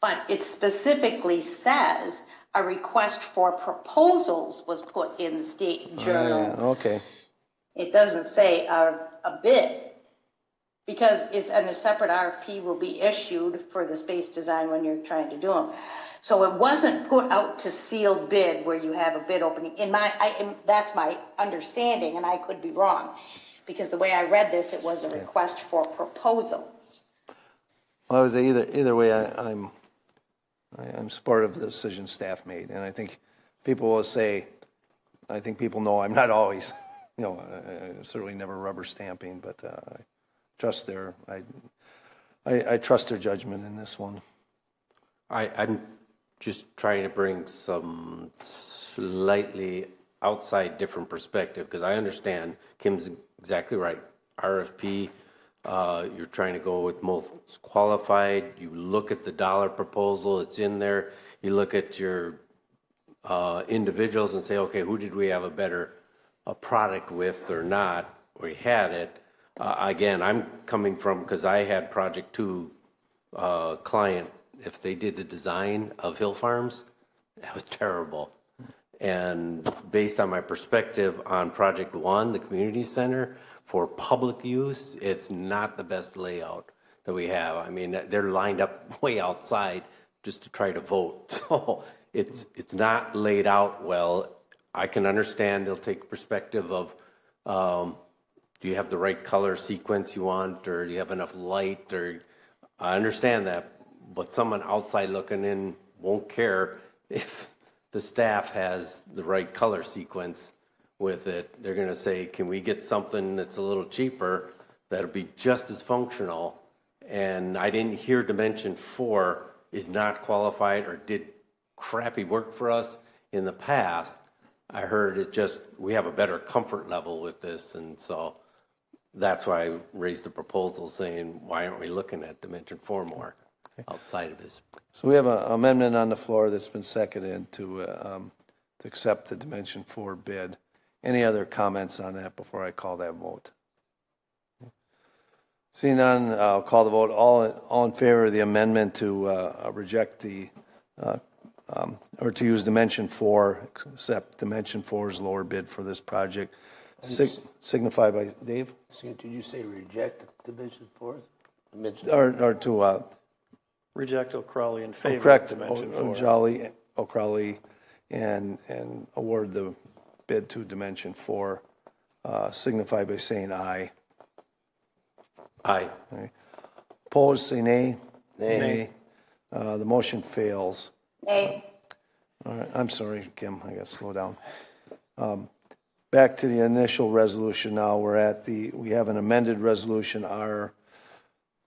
But it specifically says a request for proposals was put in the state journal. Yeah, okay. It doesn't say a bid, because a separate RFP will be issued for the space design when you're trying to do them. So it wasn't put out to sealed bid where you have a bid opening. That's my understanding, and I could be wrong, because the way I read this, it was a request for proposals. Well, I was either way. I'm supportive of the decision staff made, and I think people will say, I think people know I'm not always. Certainly never rubber stamping, but I trust I trust their judgment in this one. I'm just trying to bring some slightly outside different perspective, because I understand Kim's exactly right. RFP, you're trying to go with most qualified. You look at the dollar proposal, it's in there. You look at your individuals and say, okay, who did we have a better product with or not? We had it. Again, I'm coming from, because I had Project 2 client, if they did the design of Hill Farms, that was terrible. And based on my perspective on Project 1, the community center, for public use, it's not the best layout that we have. I mean, they're lined up way outside just to try to vote. So it's not laid out well. I can understand they'll take perspective of, do you have the right color sequence you want, or do you have enough light, or I understand that, but someone outside looking in won't care if the staff has the right color sequence with it. They're going to say, can we get something that's a little cheaper that'll be just as functional? And I didn't hear Dimension 4 is not qualified or did crappy work for us in the past. I heard it just, we have a better comfort level with this, and so that's why I raised the proposal saying, why aren't we looking at Dimension 4 more outside of this? So we have an amendment on the floor that's been seconded to accept the Dimension 4 bid. Any other comments on that before I call that vote? Seeing none, I'll call the vote. All in favor of the amendment to reject the, or to use Dimension 4, accept Dimension 4's lower bid for this project, signify by Dave? Did you say reject Dimension 4? Or to Reject O'Crowley in favor correct of Dimension 4. O'Crowley and award the bid to Dimension 4, signify by saying aye. Aye. Opposed, say nay. Nay. The motion fails. Nay. All right, I'm sorry, Kim, I got to slow down. Back to the initial resolution now. We have an amended resolution R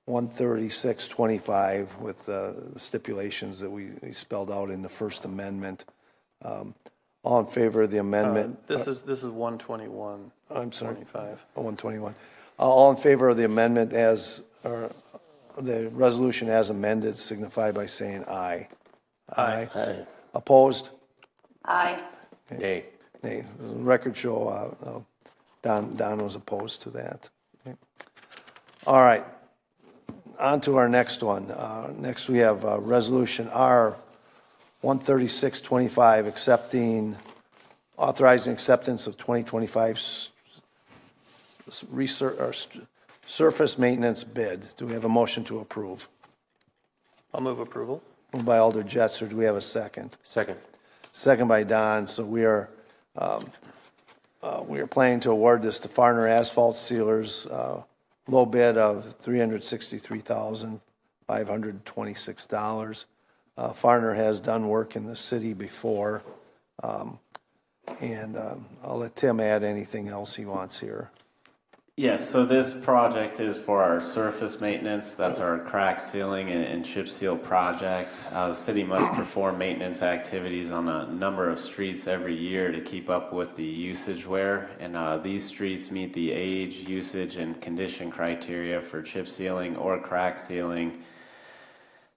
13625 with the stipulations that we spelled out in the first amendment. All in favor of the amendment? This is 121. I'm sorry. 25. 121. All in favor of the amendment or the resolution as amended, signify by saying aye. Aye. Opposed? Aye. Nay. Nay. Record show Don was opposed to that. Okay. All right. On to our next one. Next we have Resolution R 13625 authorizing acceptance of 2025 surface maintenance bid. Do we have a motion to approve? I'll move approval. Moved by Alder Jetzer. Do we have a second? Second. Second by Don. So we are planning to award this to Farner Asphalt Sealers. Low bid of $363,526. Farner has done work in the city before, and I'll let Tim add anything else he wants here. Yes, so this project is for our surface maintenance. That's our crack sealing and chip seal project. The city must perform maintenance activities on a number of streets every year to keep up with the usage wear. And these streets meet the age, usage, and condition criteria for chip sealing or crack sealing.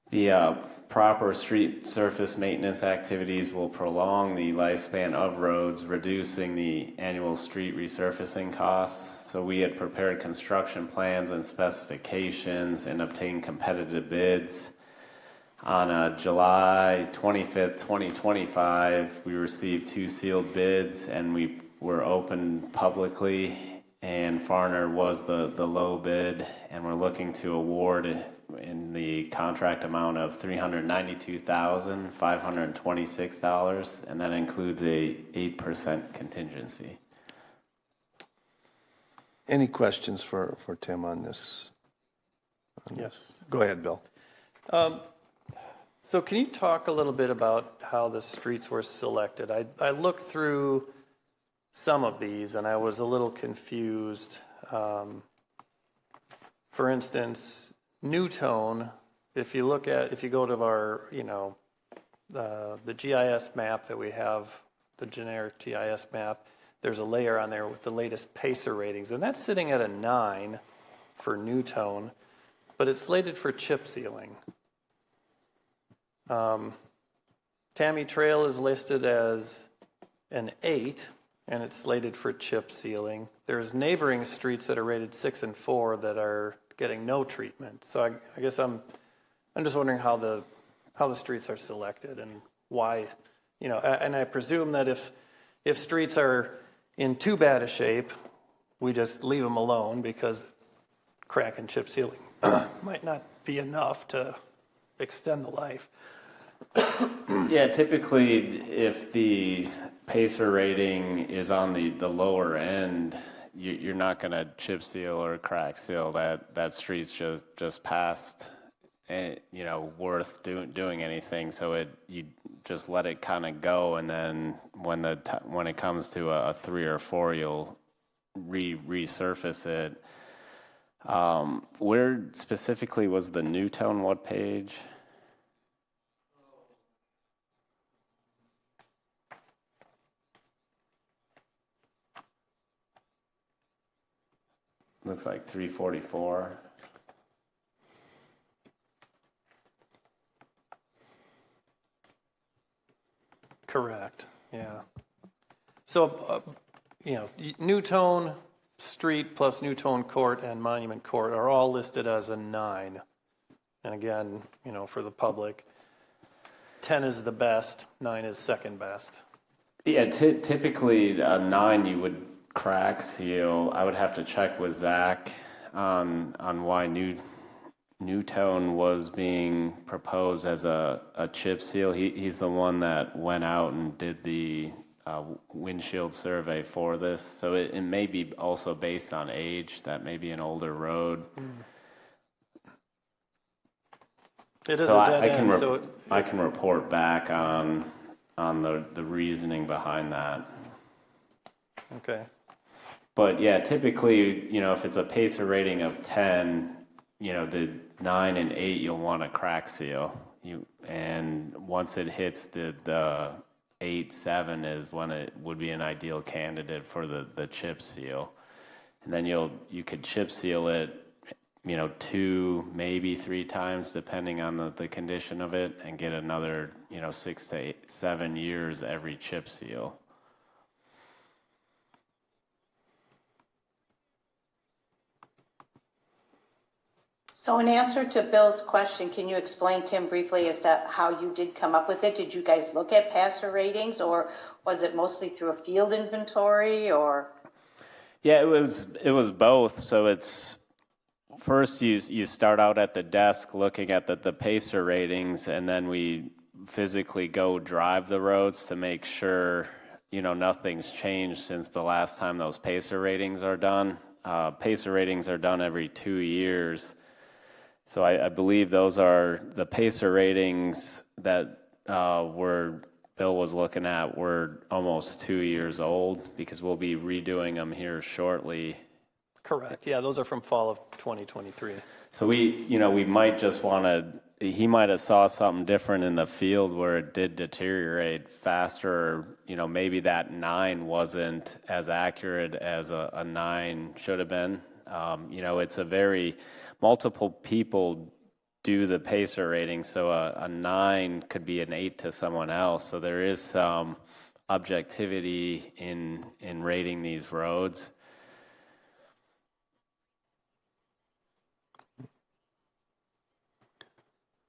The proper street surface maintenance activities will prolong the lifespan of roads, reducing the annual street resurfacing costs. So we had prepared construction plans and specifications and obtained competitive bids. On July 25th, 2025, we received 2 sealed bids, and we were opened publicly, and Farner was the low bid, and we're looking to award in the contract amount of $392,526, and that includes a 8% contingency. Any questions for Tim on this? Yes. Go ahead, Bill. So can you talk a little bit about how the streets were selected? I looked through some of these and I was a little confused. For instance, Newtone, if you go to our, the GIS map that we have, the generic GIS map, there's a layer on there with the latest PACER ratings, and that's sitting at a 9 for Newtone, but it's slated for chip sealing. Tammy Trail is listed as an 8, and it's slated for chip sealing. There's neighboring streets that are rated 6 and 4 that are getting no treatment. So I guess I'm just wondering how the streets are selected and why, and I presume that if streets are in too bad a shape, we just leave them alone because crack and chip sealing might not be enough to extend the life. Yeah, typically if the pacer rating is on the lower end, you're not going to chip seal or crack seal. That street's just past, worth doing anything. So you just let it kind of go, and then when it comes to a 3 or 4, you'll resurface it. Where specifically was the Newtown? What page? Looks like 344. Correct, yeah. So, Newtone Street plus Newtone Court and Monument Court are all listed as a 9. And again, for the public, 10 is the best, 9 is second best. Yeah, typically a 9 you would crack seal. I would have to check with Zach on why Newtone was being proposed as a chip seal. He's the one that went out and did the windshield survey for this. So it may be also based on age. That may be an older road. It is a dead end. I can report back on the reasoning behind that. Okay. But yeah, typically, if it's a pacer rating of 10, the 9 and 8 you'll want to crack seal. And once it hits the 8, 7 is when it would be an ideal candidate for the chip seal. And then you could chip seal it, 2, maybe 3 times, depending on the condition of it, and get another, 6 to 7 years every chip seal. So in answer to Bill's question, can you explain, Tim, briefly as to how you did come up with it? Did you guys look at passer ratings, or was it mostly through a field inventory, or? Yeah, it was both. So it's first you start out at the desk looking at the pacer ratings, and then we physically go drive the roads to make sure nothing's changed since the last time those pacer ratings are done. Pacer ratings are done every 2 years. So I believe those are the pacer ratings that Bill was looking at were almost 2 years old, because we'll be redoing them here shortly. Correct. Yeah, those are from fall of 2023. So we might just want to, he might have saw something different in the field where it did deteriorate faster, or, maybe that 9 wasn't as accurate as a 9 should have been. It's a very, multiple people do the pacer rating, so a 9 could be an 8 to someone else. So there is some objectivity in rating these roads.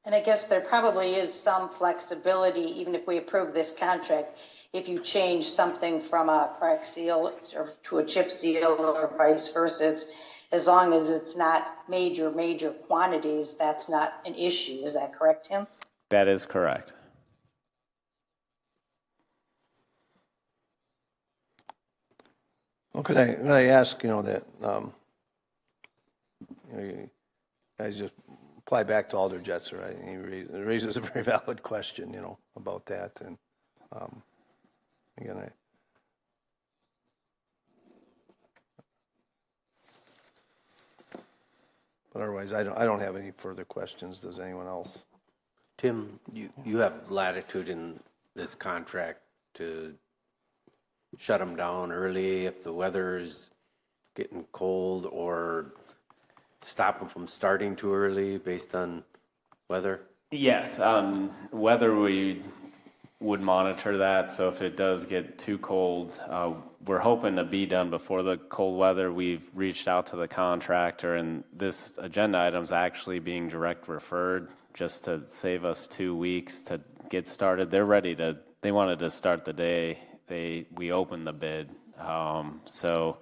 And I guess there probably is some flexibility, even if we approve this contract, if you change something from a crack seal or to a chip seal or vice versa, as long as it's not major quantities, that's not an issue. Is that correct, Tim? That is correct. Well, could I ask, that, you guys just apply back to Alder Jetzer, right? He raises a very valid question, about that. And again, but otherwise, I don't have any further questions. Does anyone else? Tim, you have latitude in this contract to shut them down early if the weather is getting cold, or stop them from starting too early based on weather? Yes, weather we would monitor that. So if it does get too cold, we're hoping to be done before the cold weather. We've reached out to the contractor, and this agenda item is actually being direct referred just to save us 2 weeks to get started. They're ready to, they wanted to start the day we opened the bid. So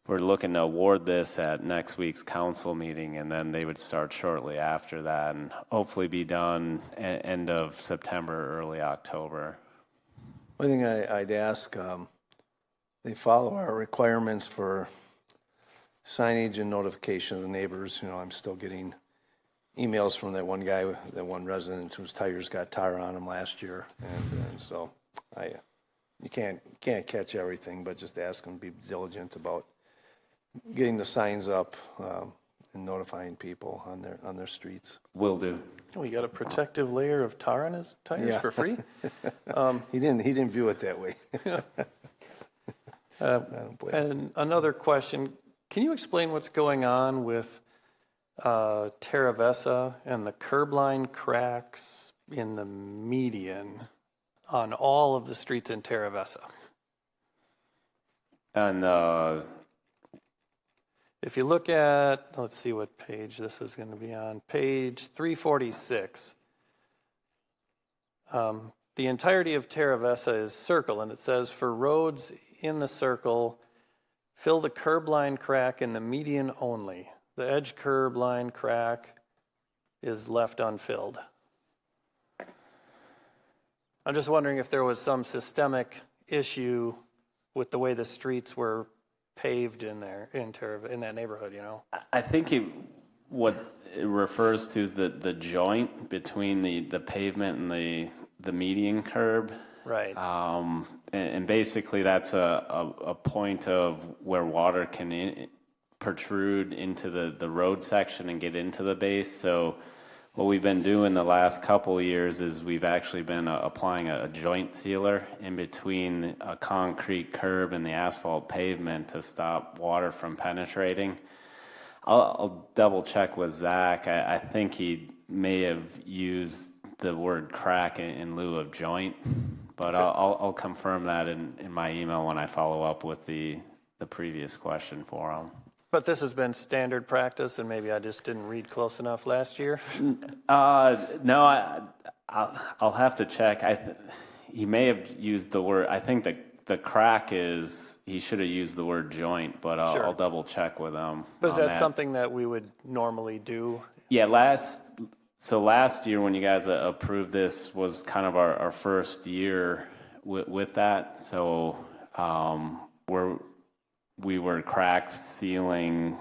we're looking to award this at next week's council meeting, and then they would start shortly after that and hopefully be done end of September, early October. One thing I'd ask, they follow our requirements for signage and notification of the neighbors. You know, I'm still getting emails from that one guy, that one resident whose tires got tar on them last year, and so you can't catch everything, but just ask them to be diligent about getting the signs up and notifying people on their streets. Will do. We got a protective layer of tar on his tires for free. He didn't view it that way. And another question: can you explain what's going on with Terra Vesa and the curb line cracks in the median on all of the streets in Terra Vesa? And if you look at, let's see what page this is going to be on, page 346. The entirety of Terra Vesa is circle, and it says for roads in the circle, fill the curb line crack in the median only. The edge curb line crack is left unfilled. I'm just wondering if there was some systemic issue with the way the streets were paved in there, in that neighborhood, you know? I think what it refers to is the joint between the pavement and the median curb. Right. And basically that's a point of where water can protrude into the road section and get into the base. So what we've been doing the last couple of years is we've actually been applying a joint sealer in between a concrete curb and the asphalt pavement to stop water from penetrating. I'll double check with Zach. I think he may have used the word crack in lieu of joint, but I'll confirm that in my email when I follow up with the previous question for him. But this has been standard practice, and maybe I just didn't read close enough last year? No, I'll have to check. He may have used the word, I think the crack is, he should have used the word joint, but Sure. I'll double check with him. But is that something that we would normally do? Yeah, last year when you guys approved this was kind of our first year with that. So we were crack sealing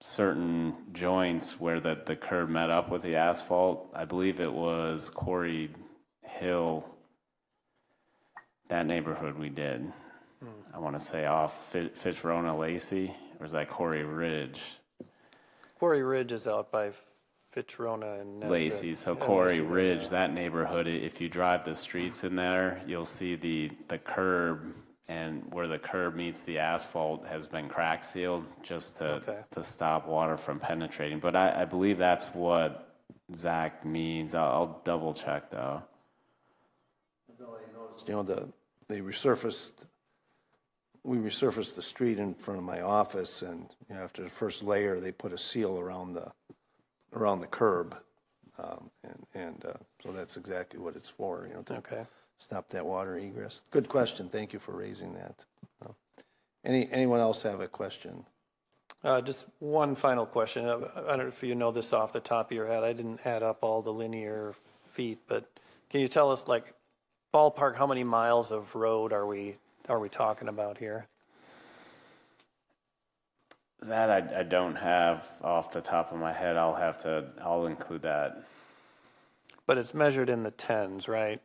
certain joints where the curb met up with the asphalt. I believe it was Quarry Hill, that neighborhood we did. I want to say off Fitzrona Lacey, or is that Quarry Ridge? Quarry Ridge is out by Fitzrona and Nesbitt. Lacey, so Quarry Ridge, that neighborhood, if you drive the streets in there, you'll see the curb, and where the curb meets the asphalt has been crack sealed just to stop water from penetrating. But I believe that's what Zach means. I'll double check though. You know, we resurfaced the street in front of my office, and you know, after the first layer, they put a seal around the curb, so that's exactly what it's for. You know, to stop that water egress. Good question. Thank you for raising that. Anyone else have a question? Just one final question. I don't know if you know this off the top of your head. I didn't add up all the linear feet, but can you tell us, like, ballpark, how many miles of road are we talking about here? That I don't have off the top of my head. I'll include that. But it's measured in the tens, right?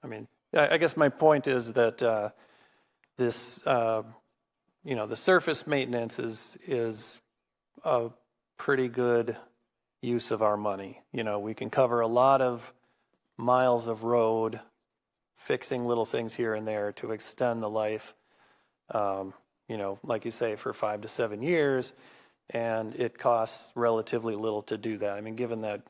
I mean, I guess my point is that this, the surface maintenance is a pretty good use of our money. You know, we can cover a lot of miles of road, fixing little things here and there to extend the life, like you say, for 5 to 7 years, and it costs relatively little to do that. I mean, given that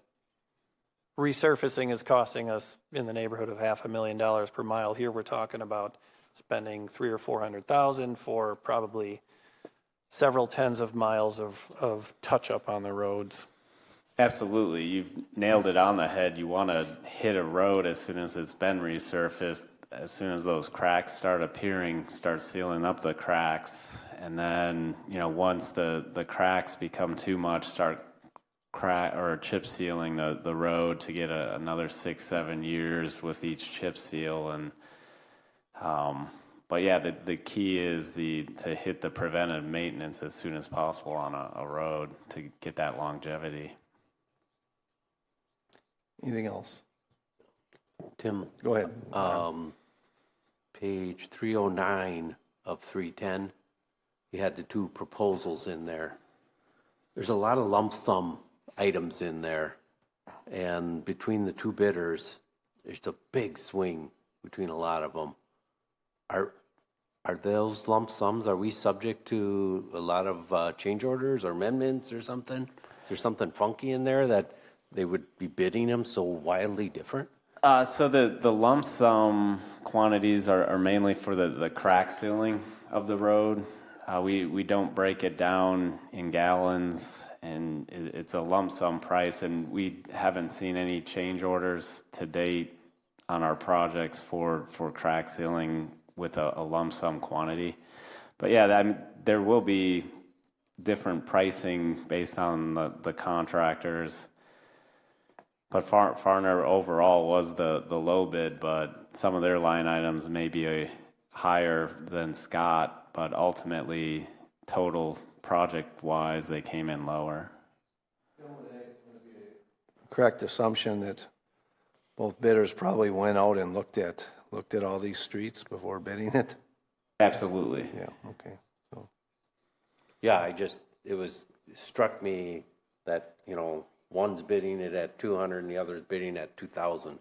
resurfacing is costing us in the neighborhood of $500,000 per mile, here we're talking about spending $300,000 or $400,000 for probably several tens of miles of touch-up on the roads. Absolutely. You've nailed it on the head. You want to hit a road as soon as it's been resurfaced. as soon as those cracks start appearing, start sealing up the cracks. And then, once the cracks become too much, start chip sealing the road to get another 6-7 years with each chip seal. And but yeah, the key is to hit the preventive maintenance as soon as possible on a road to get that longevity. Anything else? Tim, Go ahead. page 309 of 310, you had the two proposals in there. There's a lot of lump sum items in there, and between the two bidders, there's a big swing between a lot of them. Are those lump sums, are we subject to a lot of change orders or amendments or something? Is there something funky in there that they would be bidding them so wildly different? So the lump sum quantities are mainly for the crack sealing of the road. We don't break it down in gallons, and it's a lump sum price, and we haven't seen any change orders to date on our projects for crack sealing with a lump sum quantity. But yeah, there will be different pricing based on the contractors. But Farner overall was the low bid, but some of their line items may be higher than Scott, but ultimately, total project-wise, they came in lower. Correct assumption that both bidders probably went out and looked at all these streets before bidding it? Absolutely. Yeah, okay. So. Yeah, it struck me that, one's bidding it at 200 and the other's bidding at 2,000.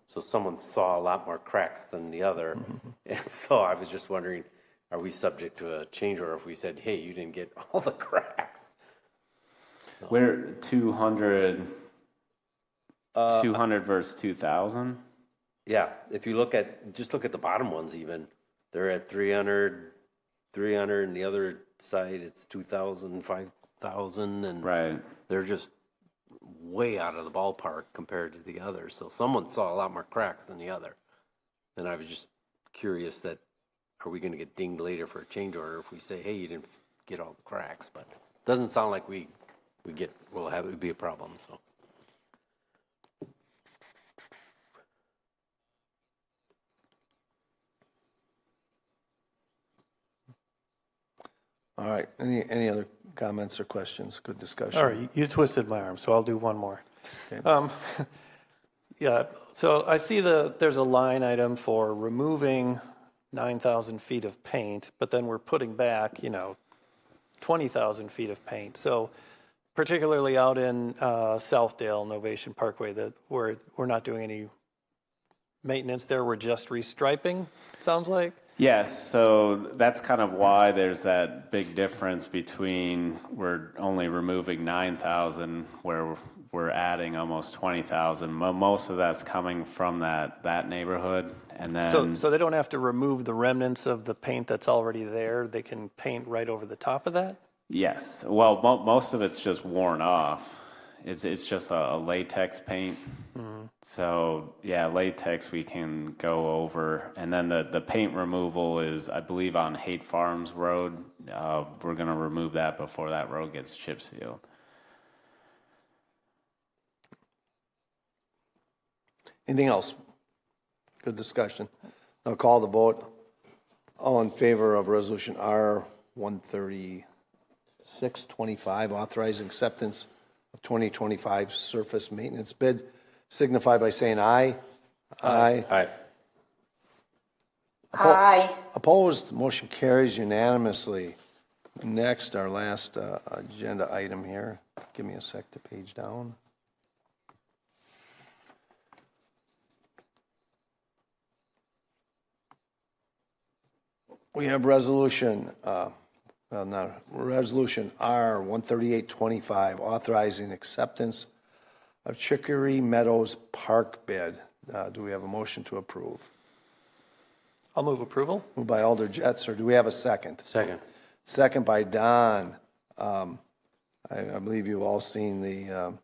So someone saw a lot more cracks than the other. And so I was just wondering, are we subject to a change order if we said, hey, you didn't get all the cracks? We're 200 versus 2,000? Yeah, if you look at the bottom ones even, they're at 300, and the other side it's 2,000, 5,000, and right. They're just way out of the ballpark compared to the others. So someone saw a lot more cracks than the other. And I was just curious that, are we going to get dinged later for a change order if we say, hey, you didn't get all the cracks? But it doesn't sound like we'll have it be a problem. So. All right, any other comments or questions? Good discussion. All right, you twisted my arm, so I'll do one more. Okay. Yeah, so I see there's a line item for removing 9,000 feet of paint, but then we're putting back, 20,000 feet of paint. So particularly out in Southdale, Novation Parkway, that we're not doing any maintenance there, we're just restriping, sounds like? Yes, so that's kind of why there's that big difference between we're only removing 9,000 where we're adding almost 20,000. Most of that's coming from that neighborhood, and then so they don't have to remove the remnants of the paint that's already there. They can paint right over the top of that. Yes, well, most of it's just worn off. It's just a latex paint. Mm-hmm. So yeah, latex we can go over, and then the paint removal is, I believe, on Haight Farms Road. We're going to remove that before that road gets chip sealed. Anything else? Good discussion. I'll call the vote. All in favor of Resolution R 13625, authorizing acceptance of 2025 surface maintenance bid, signify by saying aye. Aye. Aye. Aye. Opposed? Motion carries unanimously. Next, our last agenda item here. Give me a sec to page down. We have resolution Resolution R 13825, authorizing acceptance of Chicory Meadows Park bid. Do we have a motion to approve? I'll move approval. Moved by Alder Jetzer. Do we have a second? Second. Second by Don. I believe you've all seen the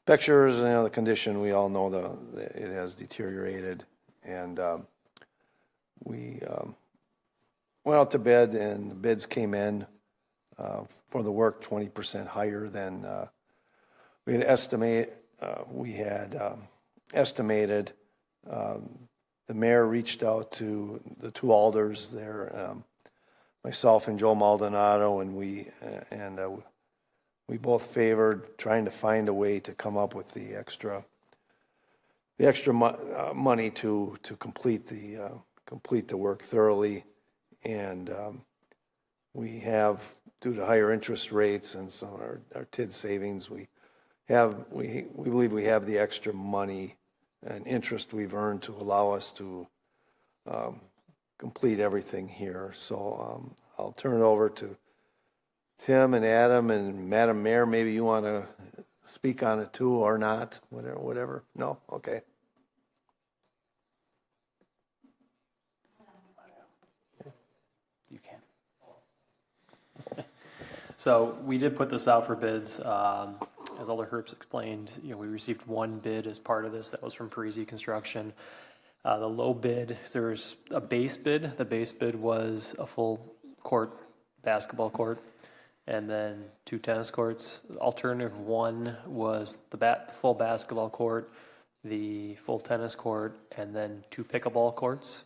pictures, the condition. We all know it has deteriorated, and we went out to bid, and the bids came in for the work 20% higher than we had estimated. Estimated. The mayor reached out to the two alders there, myself and Joe Maldonado, and we both favored trying to find a way to come up with the extra money to complete the work thoroughly. And we have, due to higher interest rates and some of our TID savings, we believe we have the extra money and interest we've earned to allow us to complete everything here. So I'll turn it over to Tim and Adam and Madam Mayor. Maybe you want to speak on it too, or not, whatever. No? Okay. You can. So we did put this out for bids. As Alder Herbst explained, we received one bid as part of this. That was from Parisi Construction. The low bid, there was a base bid. The base bid was a full court, basketball court, and then 2 tennis courts. Alternative one was the full basketball court, the full tennis court, and then 2 pickleball courts,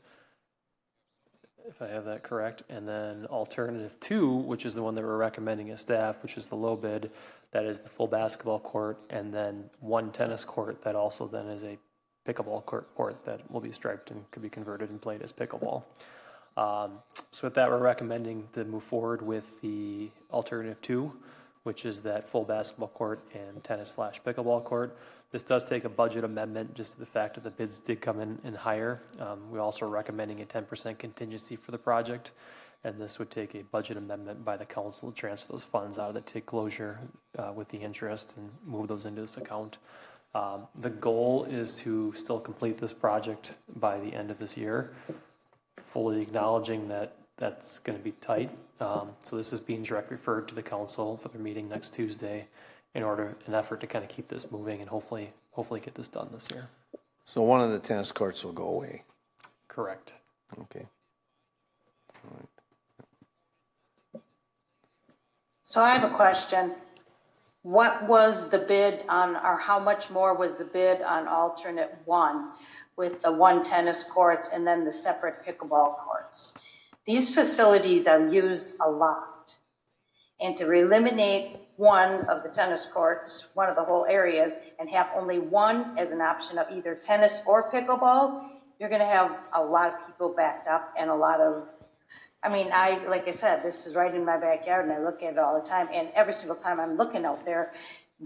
if I have that correct. And then alternative 2, which is the one that we're recommending as staff, which is the low bid, that is the full basketball court, and then 1 tennis court that also then is a pickleball court that will be striped and could be converted and played as pickleball. So with that, we're recommending to move forward with the alternative 2, which is that full basketball court and tennis/pickleball court. This does take a budget amendment, just the fact that the bids did come in higher. We're also recommending a 10% contingency for the project, and this would take a budget amendment by the council to transfer those funds out of the TID closure with the interest and move those into this account. The goal is to still complete this project by the end of this year, fully acknowledging that that's going to be tight. So this is being direct referred to the council for their meeting next Tuesday in an effort to kind of keep this moving and hopefully get this done this year. So one of the tennis courts will go away. Correct. Okay. All right. So I have a question. What was the bid on, or how much more was the bid on alternate 1 with the 1 tennis courts and then the separate pickleball courts? These facilities are used a lot. And to eliminate 1 of the tennis courts, 1 of the whole areas, and have only 1 as an option of either tennis or pickleball, you're going to have a lot of people backed up and a lot of, like I said, this is right in my backyard and I look at it all the time. And every single time I'm looking out there,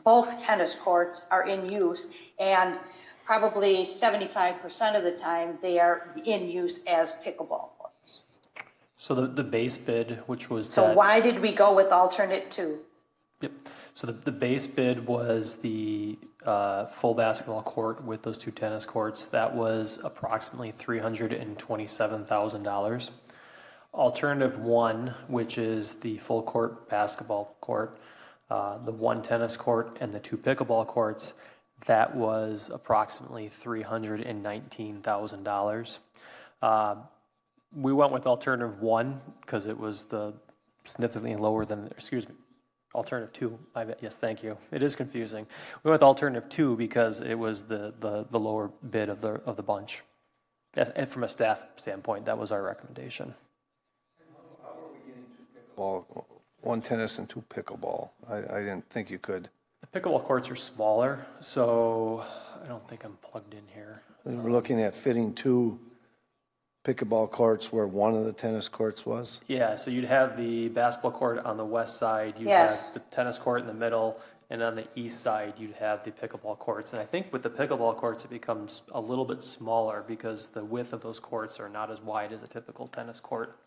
both tennis courts are in use, and probably 75% of the time they are in use as pickleball courts. So the base bid, which was So why did we go with alternate 2? Yep. So the base bid was the full basketball court with those 2 tennis courts. That was approximately $327,000. Alternative 1, which is the full court basketball court, the 1 tennis court, and the 2 pickleball courts, that was approximately $319,000. We went with alternative 1 because it was the significantly lower than, alternative 2. Yes, thank you. It is confusing. We went with alternative 2 because it was the lower bid of the bunch. And from a staff standpoint, that was our recommendation. How are we getting 2 pickleball, 1 tennis and 2 pickleball? I didn't think you could. The pickleball courts are smaller, so I don't think I'm plugged in here. We're looking at fitting 2 pickleball courts where 1 of the tennis courts was? Yeah, so you'd have the basketball court on the west side, you'd Yes. have the tennis court in the middle, and on the east side, you'd have the pickleball courts. And I think with the pickleball courts, it becomes a little bit smaller because the width of those courts are not as wide as a typical tennis court.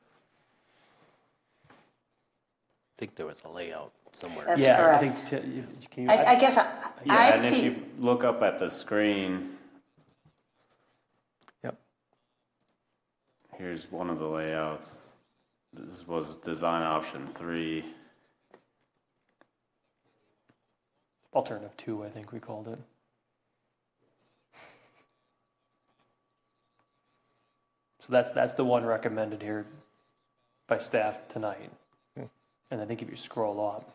I think there was a layout somewhere. That's Yeah, correct. I think, can you, I guess Yeah, and if you look up at the screen, Yep. here's one of the layouts. This was design option 3. alternative 2, I think we called it. So So that's the one recommended here by staff tonight. And I think if you scroll up,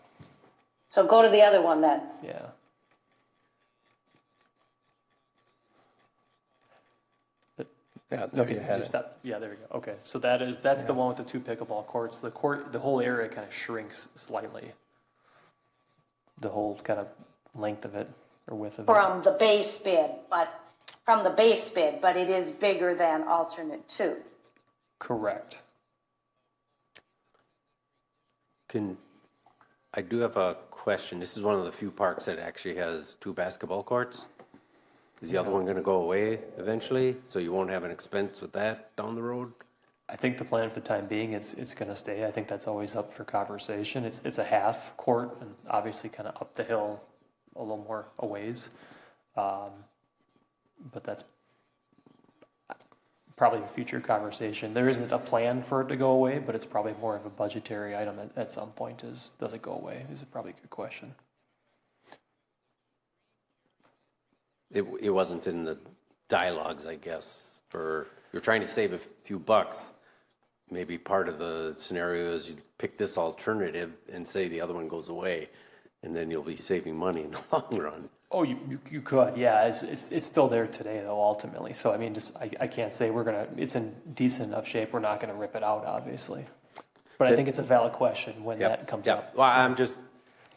So go to the other one then. yeah. Yeah, there you Okay, had just it. stop. Yeah, there we go. Okay, so that's the one with the 2 pickleball courts. The whole area kind of shrinks slightly. The whole kind of length of it or width of it. From the base bid, but it is bigger than alternate 2. Correct. I do have a question. This is one of the few parks that actually has 2 basketball courts. Is the other one going to go away eventually, so you won't have an expense with that down the road? I think the plan for the time being, it's going to stay. I think that's always up for conversation. It's a half court and obviously kind of up the hill a little more a ways. But that's probably a future conversation. There isn't a plan for it to go away, but it's probably more of a budgetary item at some point. Does it go away? Is probably a good question. It wasn't in the dialogues, I guess, for you're trying to save a few bucks. Maybe part of the scenario is you pick this alternative and say the other one goes away, and then you'll be saving money in the long run. Oh, you could, yeah. It's still there today, though, ultimately. So, I mean, I can't say it's in decent enough shape. We're not going to rip it out, obviously. But I think it's a valid question when that comes up. Well, I'm just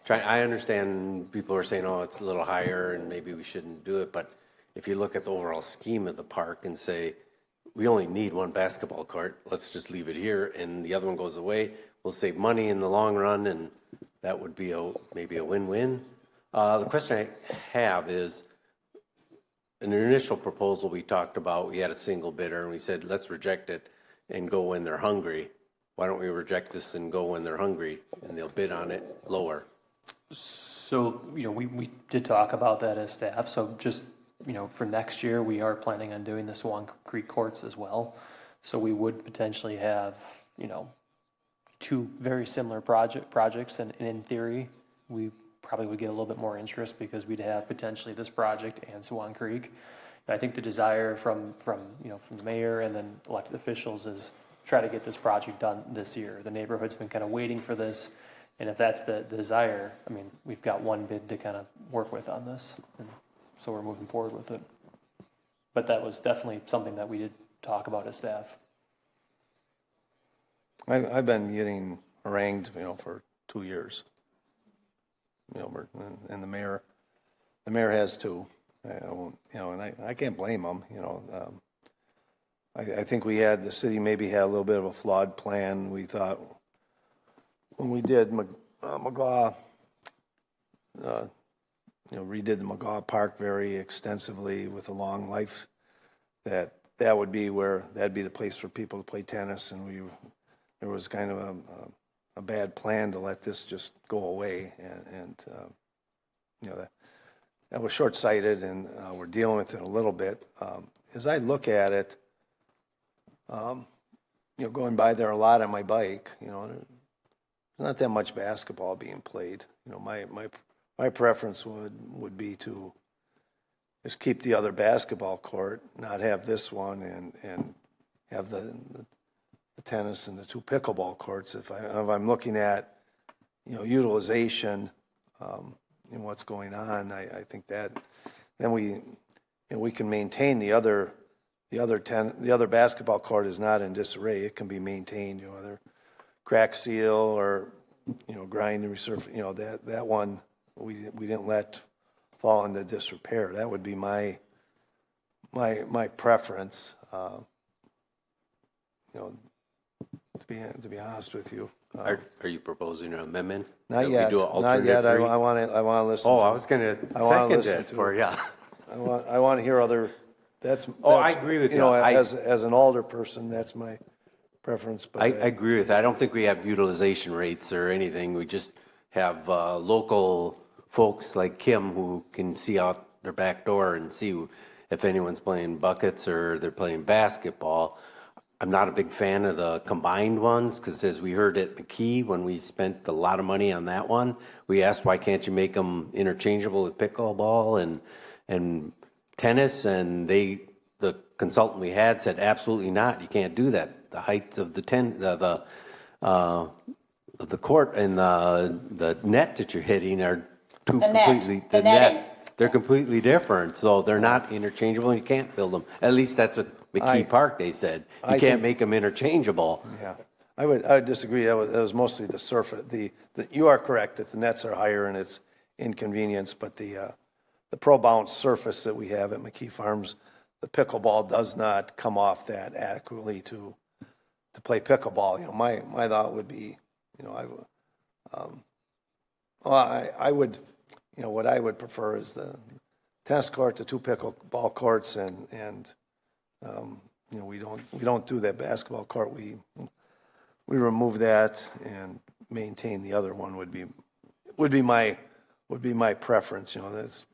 trying. I understand people are saying, oh, it's a little higher and maybe we shouldn't do it. But if you look at the overall scheme of the park and say, we only need 1 basketball court, let's just leave it here, and the other one goes away, we'll save money in the long run, and that would be maybe a win-win. The question I have is, in the initial proposal we talked about, we had a single bidder, and we said, let's reject it and go when they're hungry. Why don't we reject this and go when they're hungry, and they'll bid on it lower? So, we did talk about that as staff. So just, for next year, we are planning on doing the Swan Creek courts as well. So we would potentially have, 2 very similar projects. And in theory, we probably would get a little bit more interest because we'd have potentially this project and Swan Creek. And I think the desire from the mayor and then elected officials is try to get this project done this year. The neighborhood's been kind of waiting for this. And if that's the desire, I mean, we've got 1 bid to kind of work with on this. And so we're moving forward with it. But that was definitely something that we did talk about as staff. I've been getting harangued, for 2 years. And the mayor has too. And I can't blame him. I think the city maybe had a little bit of a flawed plan. We thought when we did McGaw, redid the McGaw Park very extensively with a long life, that would be that'd be the place for people to play tennis, and there was kind of a bad plan to let this just go away, and that was short-sighted, and we're dealing with it a little bit. As I look at it, going by there a lot on my bike, there's not that much basketball being played. My preference would be to just keep the other basketball court, not have this one, and have the tennis and the 2 pickleball courts. If I'm looking at utilization and what's going on, I think that then we can maintain the other basketball court is not in disarray. It can be maintained. Whether crack seal or grind and resurface. That one we didn't let fall into disrepair. That would be my preference. To be honest with you. Are you proposing an amendment? Not yet. Not yet. I want to listen. I was going to second it for you. I want to hear other. That's I agree with you. As an alder person, that's my preference. But I agree with that. I don't think we have utilization rates or anything. We just have local folks like Kim who can see out their back door and see if anyone's playing buckets or they're playing basketball. I'm not a big fan of the combined ones because, as we heard at McKee, when we spent a lot of money on that one, we asked, why can't you make them interchangeable with pickleball and tennis? And the consultant we had said absolutely not. You can't do that. The heights of the court and the net that you're hitting are The netting. They're completely different. So they're not interchangeable. And you can't build them. At least that's what McKee Park they said. You can't make them interchangeable. Yeah, I would disagree. That was mostly the surface. You are correct that the nets are higher and it's inconvenience, but the pro bounce surface that we have at McKee Farms, the pickleball does not come off that adequately to play pickleball. You know, my thought would be, you know, I would, you know, what I would prefer is the tennis court, the 2 pickleball courts, and you know, we don't do that basketball court. We remove that and maintain the other one would be my preference. You know, there's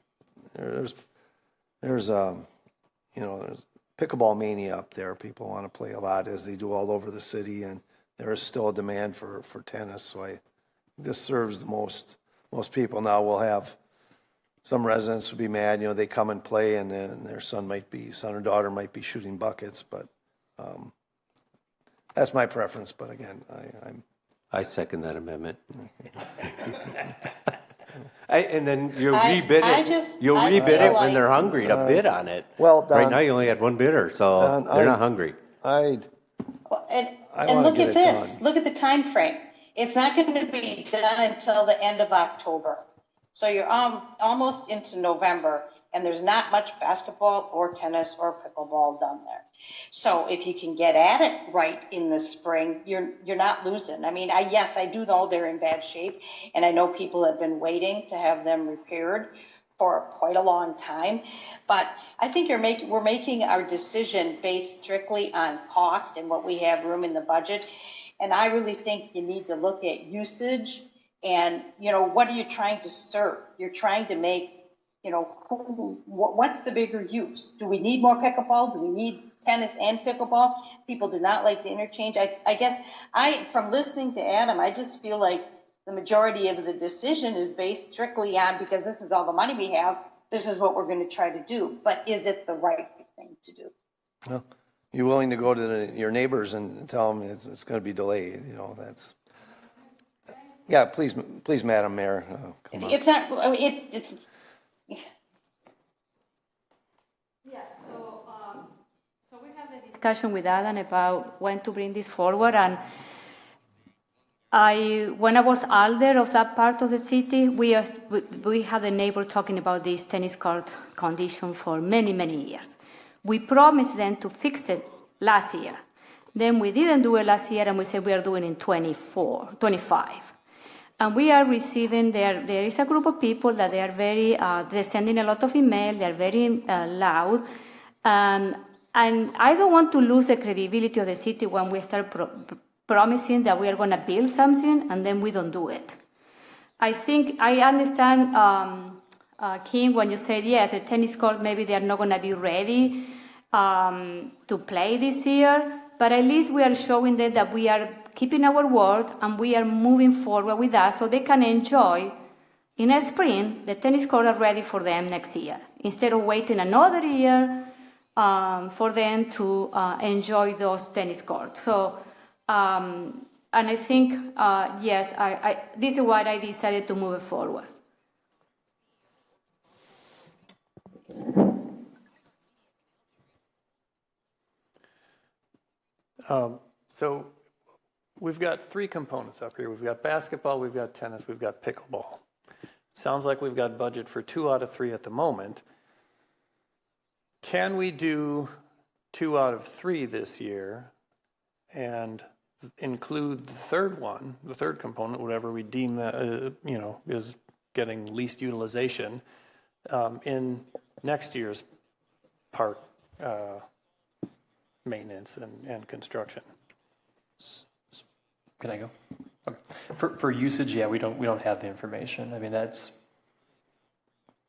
you know, there's pickleball mania up there. People want to play a lot, as they do all over the city, and there is still a demand for tennis. So this serves the most people. Now we'll have some residents would be mad, you know, they come and play and then their son or daughter might be shooting buckets, but that's my preference. But again, I second that amendment. And then you'll rebid it. You'll rebid it when they're hungry to bid on it. Well, Don, right now you only had one bidder, so Don, they're not hungry. And look at this. Look at the time frame. It's not going to be done until the end of October. So you're almost into November, and there's not much basketball or tennis or pickleball done there. So if you can get at it right in the spring, you're not losing. I mean, yes, I do know they're in bad shape, and I know people have been waiting to have them repaired for quite a long time. But I think we're making our decision based strictly on cost and what we have room in the budget. And I really think you need to look at usage and, you know, what are you trying to serve? You're trying to make, you know, what's the bigger use? Do we need more pickleball? Do we need tennis and pickleball? People do not like the interchange. I guess from listening to Adam, I just feel like the majority of the decision is based strictly on, because this is all the money we have, this is what we're going to try to do. But is it the right thing to do? Well, you're willing to go to your neighbors and tell them it's going to be delayed. You know, that's. Yeah, please, Madam Mayor. It's not. It's. Yeah. So we had a discussion with Adam about when to bring this forward, and when I was elder of that part of the city, we had a neighbor talking about this tennis court condition for many years. We promised them to fix it last year. Then we didn't do it last year, and we said we are doing it in 25. And we are receiving, there is a group of people that they are very, they're sending a lot of email, they're very loud. And I don't want to lose the credibility of the city when we start promising that we are going to build something and then we don't do it. I think I understand, King, when you said, yeah, the tennis court, maybe they are not going to be ready to play this year, but at least we are showing them that we are keeping our word and we are moving forward with that so they can enjoy in the spring the tennis court are ready for them next year instead of waiting another year for them to enjoy those tennis courts. So and I think yes, this is why I decided to move it forward. So we've got 3 components up here. We've got basketball, we've got tennis, we've got pickleball. Sounds like we've got budget for 2 out of 3 at the moment. Can we do 2 out of 3 this year and include the third one, the third component, whatever we deem that is getting least utilization in next year's park maintenance and construction? Can I go? Okay. For usage, yeah, we don't have the information. I mean,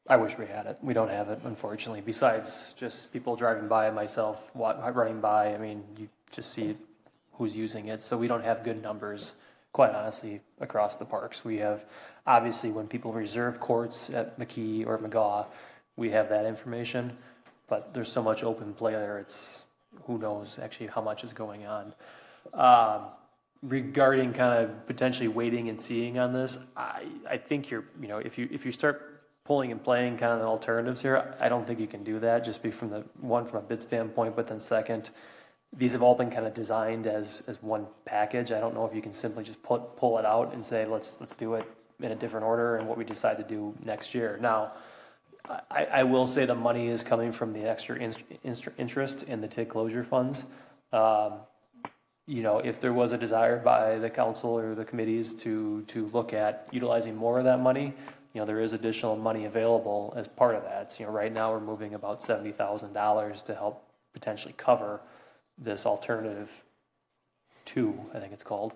I wish we had it. We don't have it, unfortunately. Besides just people driving by, myself running by. I mean, you just see who's using it. So we don't have good numbers, quite honestly, across the parks. We have, obviously, when people reserve courts at McKee or McGaw, we have that information. but there's so much open play there, it's, who knows actually how much is going on. Regarding kind of potentially waiting and seeing on this, I think if you start pulling and playing kind of the alternatives here, I don't think you can do that, just be from a bid standpoint, but then second, these have all been kind of designed as one package. I don't know if you can simply just pull it out and say, let's do it in a different order and what we decide to do next year. Now, I will say the money is coming from the extra interest in the TID closure funds. If there was a desire by the council or the committees to look at utilizing more of that money, there is additional money available as part of that. So, right now we're moving about $70,000 to help potentially cover this alternative 2, I think it's called.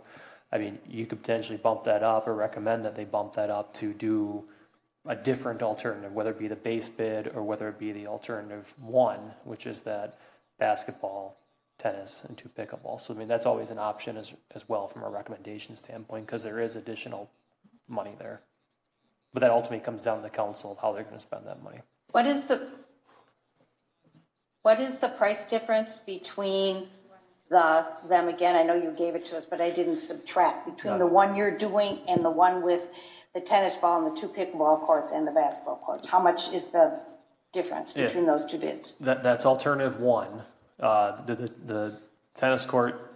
I mean, you could potentially bump that up or recommend that they bump that up to do a different alternative, whether it be the base bid or whether it be the alternative 1, which is that basketball, tennis, and 2 pickleball. So, I mean, that's always an option as well from a recommendation standpoint, because there is additional money there. But that ultimately comes down to the council of how they're going to spend that money. What is the price difference between them again? I know you gave it to us, but I didn't subtract between the one you're doing and the one with the tennis ball and the 2 pickleball courts and the basketball courts. How much is the difference between those 2 bids? That's alternative 1. The tennis court,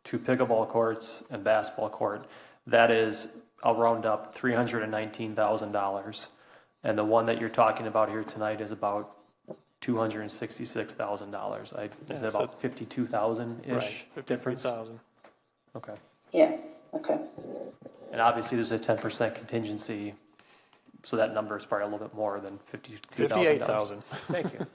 2 pickleball courts, and basketball court. That is, I'll round up, $319,000. And the one that you're talking about here tonight is about $266,000. Is that about 52,000-ish? Right, difference? 53,000. Okay. Yeah, okay. And obviously there's a 10% contingency, so that number is probably a little bit more than $52,000. 58,000. Thank you.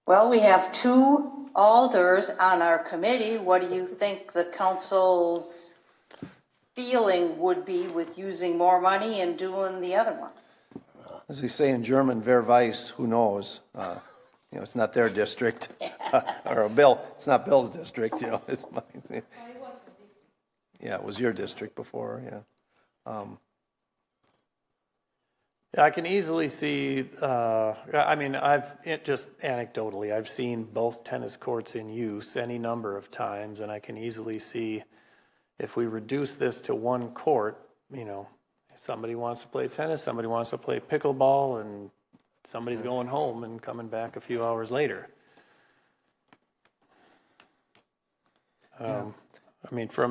Well, we have 2 alders on our committee. What do you think the council's feeling would be with using more money and doing the other one? As they say in German, wer weiß, who knows? It's not their district. Or Bill, it's not Bill's district, it's mine. Yeah, it was your district before, yeah. I can easily see, just anecdotally, I've seen both tennis courts in use any number of times, and I can easily see if we reduce this to 1 court, if somebody wants to play tennis, somebody wants to play pickleball, and somebody's going home and coming back a few hours later. From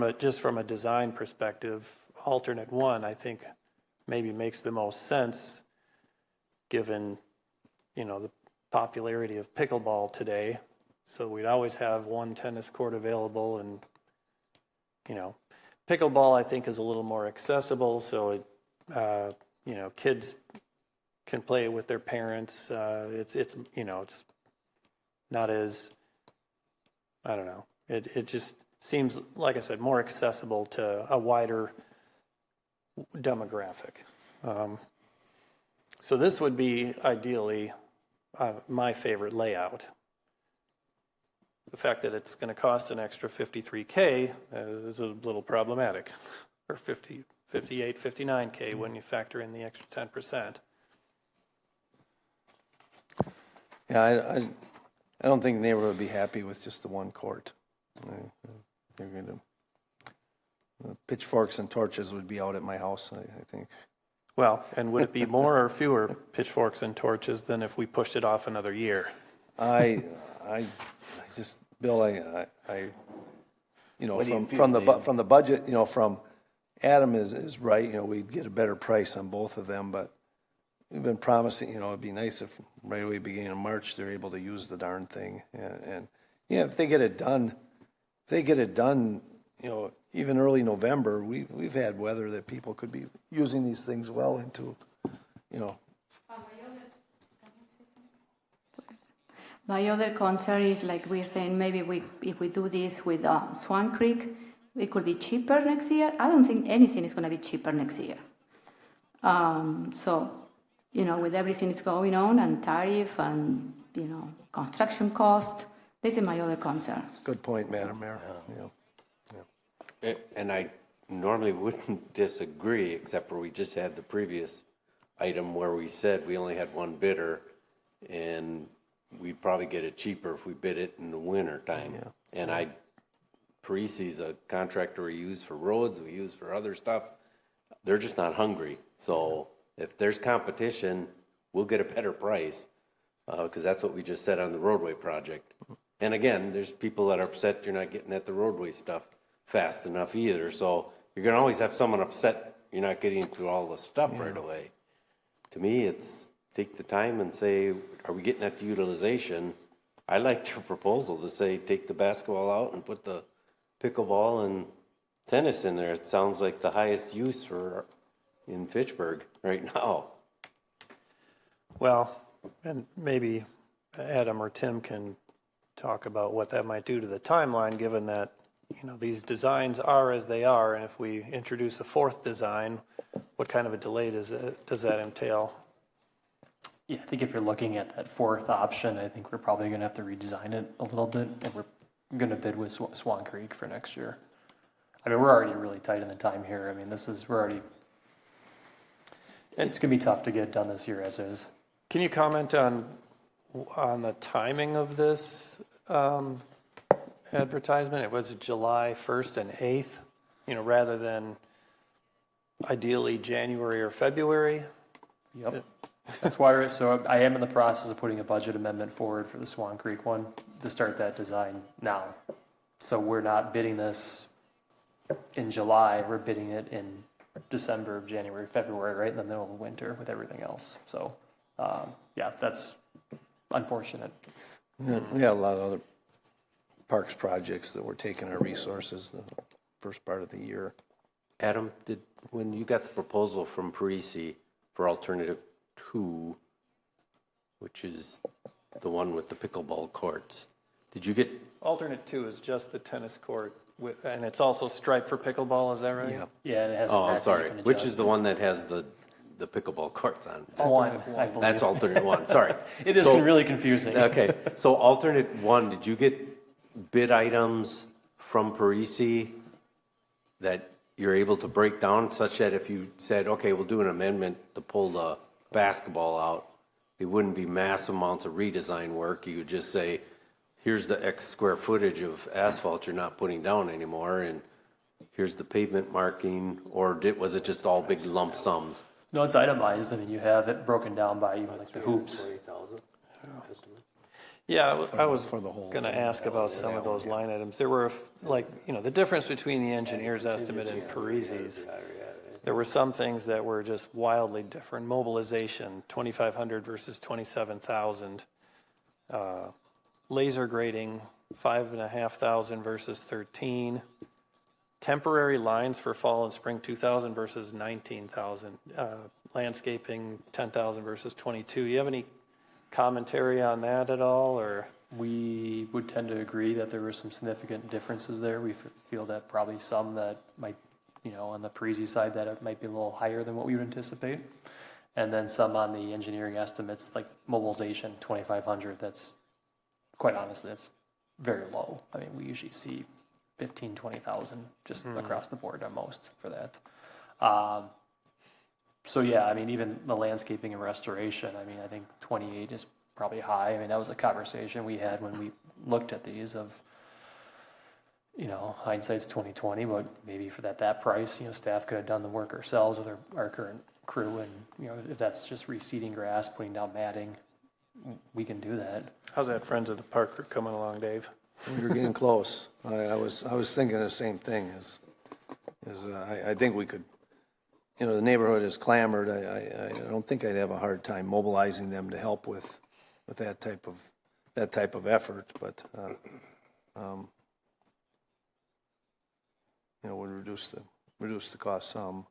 a design perspective, alternate 1, I think, maybe makes the most sense given, the popularity of pickleball today. So we'd always have 1 tennis court available, and, pickleball I think is a little more accessible, so it, kids can play it with their parents. It's not as, I don't know, it just seems, like I said, more accessible to a wider demographic. So this would be ideally my favorite layout. The fact that it's going to cost an extra $53K is a little problematic, or $58, $59K when you factor in the extra 10%. Yeah, I don't think the neighborhood would be happy with just the 1 court. They're going to pitchforks and torches would be out at my house, I think. Well, and would it be more or fewer pitchforks and torches than if we pushed it off another year? I just, Bill, from the budget, from Adam is right, we'd get a better price on both of them, but we've been promising, it'd be nice if right away beginning of March they're able to use the darn thing, and if they get it done, even early November, we've had weather that people could be using these things well into, My other concern is, like we're saying, maybe if we do this with Swan Creek, it could be cheaper next year. I don't think anything is going to be cheaper next year. So, with everything that's going on and tariff and, construction cost, This is my other concern. Good point, Madam Mayor. Yeah. And I normally wouldn't disagree, except for we just had the previous item where we said we only had one bidder, and we'd probably get it cheaper if we bid it in the winter time. Yeah. And Parisi's a contractor we use for roads, we use for other stuff. They're just not hungry. So if there's competition, we'll get a better price, because that's what we just said on the roadway project. And again, there's people that are upset you're not getting at the roadway stuff fast enough either. So you're going to always have someone upset you're not getting through all the stuff right away. To me, it's take the time and say, are we getting at the utilization? I liked your proposal to say take the basketball out and put the pickleball and tennis in there. It sounds like the highest use in Fitchburg right now. Well, and maybe Adam or Tim can talk about what that might do to the timeline, given that, you know, these designs are as they are, and if we introduce a fourth design, what kind of a delay does that entail? Yeah, I think if you're looking at that fourth option, I think we're probably going to have to redesign it a little bit, and we're going to bid with Swan Creek for next year. I mean, we're already really tight in the time here. I mean, it's going to be tough to get it done this year as is. Can you comment on the timing of this advertisement? It was July 1st and 8th, you know, rather than ideally January or February. Yep. That's why so I am in the process of putting a budget amendment forward for the Swan Creek one to start that design now. So we're not bidding this in July, we're bidding it in December, January, February, right in the middle of the winter with everything else. So yeah, that's unfortunate. Yeah, we got a lot of other parks projects that we're taking our resources the first part of the year. Adam, when you got the proposal from Parisi for alternative 2, which is the one with the pickleball courts, did you get? Alternate 2 is just the tennis court, and it's also striped for pickleball, is that right? Yeah. Yeah, and it has. Oh, I'm sorry. Which is the one that has the pickleball courts on? One, I believe. That's alternate 1. Sorry. It is really confusing. Okay, so alternate 1, did you get bid items from Parisi that you're able to break down such that if you said, okay, we'll do an amendment to pull the basketball out, it wouldn't be mass amounts of redesign work. You would just say, here's the X square footage of asphalt you're not putting down anymore, and here's the pavement marking, or was it just all big lump sums? No, it's itemized. I mean, you have it broken down by even like the hoops. Yeah, I was going to ask about some of those line items. There were, like, you know, the difference between the engineer's estimate and Parisi's. There were some things that were just wildly different. Mobilization, 2,500 versus 27,000. Laser grading, 5,500 versus 13. Temporary lines for fall and spring, 2,000 versus 19,000. Landscaping, 10,000 versus 22. You have any commentary on that at all, or? We would tend to agree that there were some significant differences there. We feel that probably some that might, you know, on the Parisi side, that it might be a little higher than what we would anticipate. And then some on the engineering estimates, like mobilization, 2,500, that's, quite honestly, that's very low. I mean, we usually see 15, 20,000 just across the board on most for that. So yeah, I mean, even the landscaping and restoration, I mean, I think 28 is probably high. I mean, that was a conversation we had when we looked at these of, you know, hindsight's 2020, but maybe for that price, you know, staff could have done the work ourselves with our current crew, and, you know, if that's just reseeding grass, putting down matting, we can do that. How's that Friends of the Park group coming along, Dave? We were getting close. I was thinking the same thing. I think we could. You know, the neighborhood has clamored. I don't think I'd have a hard time mobilizing them to help with that type of effort. But you know, would reduce the cost some.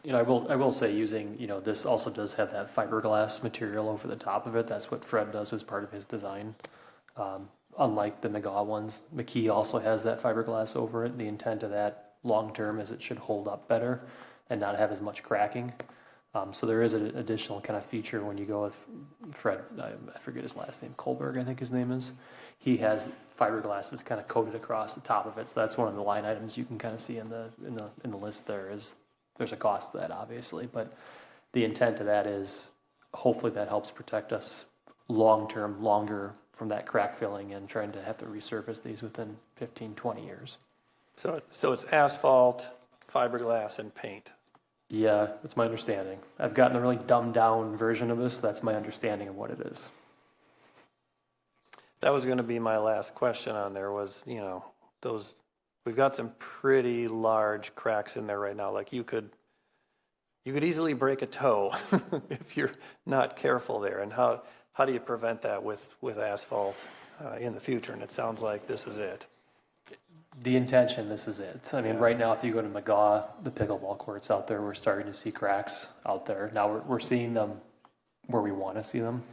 You know, I will say using, you know, this also does have that fiberglass material over the top of it. That's what Fred does as part of his design. Unlike the McGaw ones, McKee also has that fiberglass over it. The intent of that long term is it should hold up better and not have as much cracking. So there is an additional kind of feature when you go with Fred, I forget his last name, Kohlberg, I think his name is. He has fiberglass that's kind of coated across the top of it. So that's one of the line items you can kind of see in the list there is there's a cost to that, obviously. But the intent of that is hopefully that helps protect us long-term, longer from that crack filling and trying to have to resurface these within 15, 20 years. So it's asphalt, fiberglass, and paint. Yeah, that's my understanding. I've gotten a really dumbed down version of this. That's my understanding of what it is. That was going to be my last question on there was, we've got some pretty large cracks in there right now. Like you could easily break a toe if you're not careful there. And how do you prevent that with asphalt in the future? And it sounds like this is it. The intention, this is it. I mean, right now, if you go to McGaw, the pickleball courts out there, we're starting to see cracks out there. Now we're seeing them where we want to see them.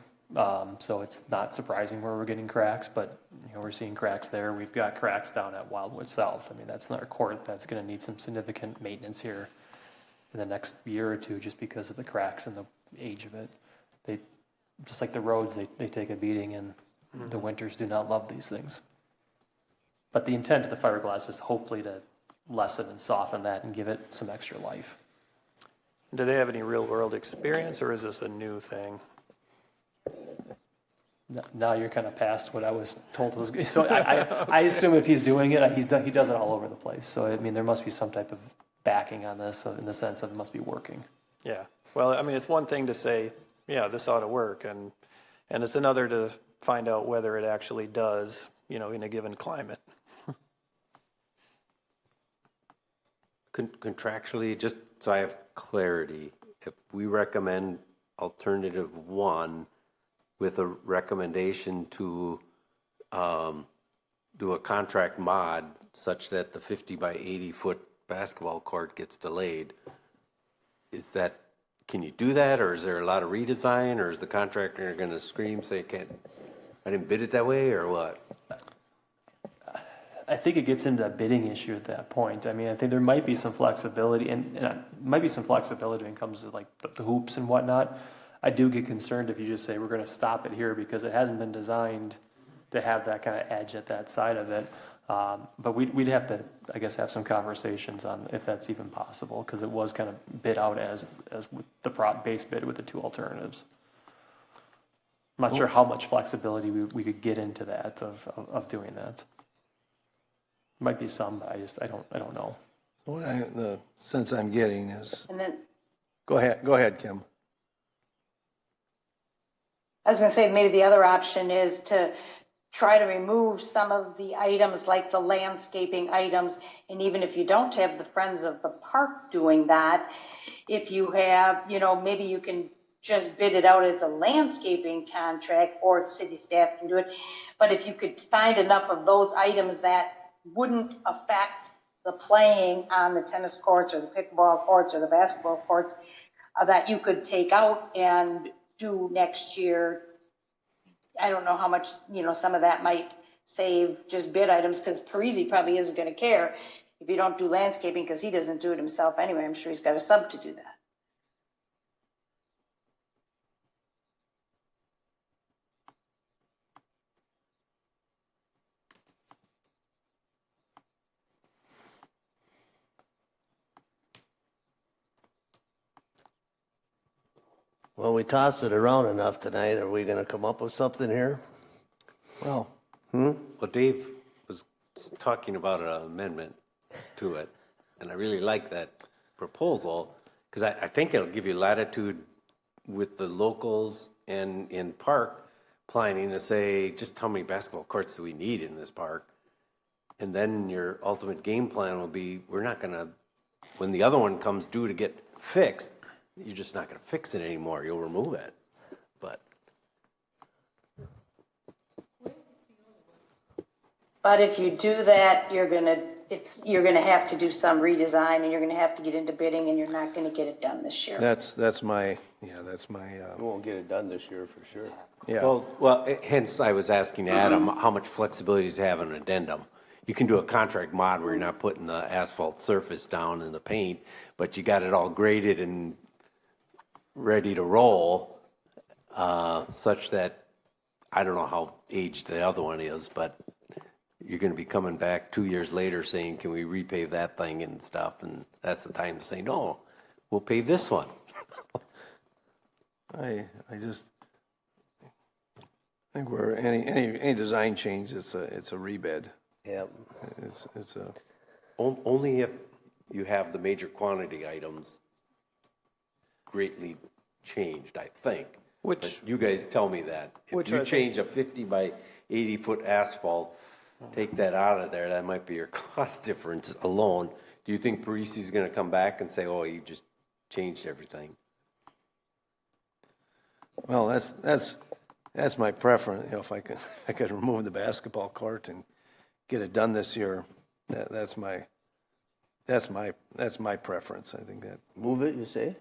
So it's not surprising where we're getting cracks, but we're seeing cracks there. We've got cracks down at Wildwood South. I mean, that's another court that's going to need some significant maintenance here in the next year or two, just because of the cracks and the age of it. They, just like the roads, they take a beating, and the winters do not love these things. But the intent of the fiberglass is hopefully to lessen and soften that and give it some extra life. Do they have any real world experience, or is this a new thing? Now you're kind of past what I was told was good. So I assume if he's doing it, he does it all over the place. So, I mean, there must be some type of backing on this in the sense of it must be working. Yeah. Well, I mean, it's one thing to say, yeah, this ought to work, and it's another to find out whether it actually does, in a given climate. Contractually, just so I have clarity, if we recommend alternative 1 with a recommendation to do a contract mod such that the 50 by 80 foot basketball court gets delayed, can you do that, or is there a lot of redesign, or is the contractor going to scream, say, I didn't bid it that way, or what? I think it gets into a bidding issue at that point. I mean, I think there might be some flexibility, and might be some flexibility when it comes to like the hoops and whatnot. I do get concerned if you just say we're going to stop it here because it hasn't been designed to have that kind of edge at that side of it. But we'd have to, I guess, have some conversations on if that's even possible, because it was kind of bid out as with the base bid with the 2 alternatives. I'm not sure how much flexibility we could get into that of doing that. Might be some, but I don't know. The sense I'm getting is. And then Go ahead, Kim. I was going to say maybe the other option is to try to remove some of the items like the landscaping items. And even if you don't have the Friends of the Park doing that, if you have, maybe you can just bid it out as a landscaping contract, or city staff can do it. But if you could find enough of those items that wouldn't affect the playing on the tennis courts or the pickleball courts or the basketball courts, that you could take out and do next year. I don't know how much, some of that might save just bid items, because Parisi probably isn't going to care if you don't do landscaping, because he doesn't do it himself anyway. I'm sure he's got a sub to do that. Well, we tossed it around enough tonight. Are we going to come up with something here? Well, Well, Dave was talking about an amendment to it, and I really like that proposal, because I think it'll give you latitude with the locals and in park planning to say, just how many basketball courts do we need in this park? And then your ultimate game plan will be, we're not going to, when the other one comes due to get fixed, you're just not going to fix it anymore. You'll remove it. But if you do that, you're gonna have to do some redesign, and you're gonna have to get into bidding, and you're not gonna get it done this year. that's my. We won't get it done this year for sure. Yeah. Well, hence I was asking Adam how much flexibility does he have in an addendum. You can do a contract mod where you're not putting the asphalt surface down and the paint, but you got it all graded and ready to roll, such that, I don't know how aged the other one is, but you're going to be coming back 2 years later saying, can we repave that thing and stuff? And that's the time to say, no, we'll pave this one. I think we're, any design change, it's a rebid. Yep. It's a, Only if you have the major quantity items greatly changed, I think. But you guys tell me that. If you change a 50 by 80 foot asphalt, take that out of there, that might be your cost difference alone. Do you think Parisi's going to come back and say, oh, you just changed everything? well, that's my preference. If I could remove the basketball court and get it done this year, that's my preference. I think that. Move it, you say?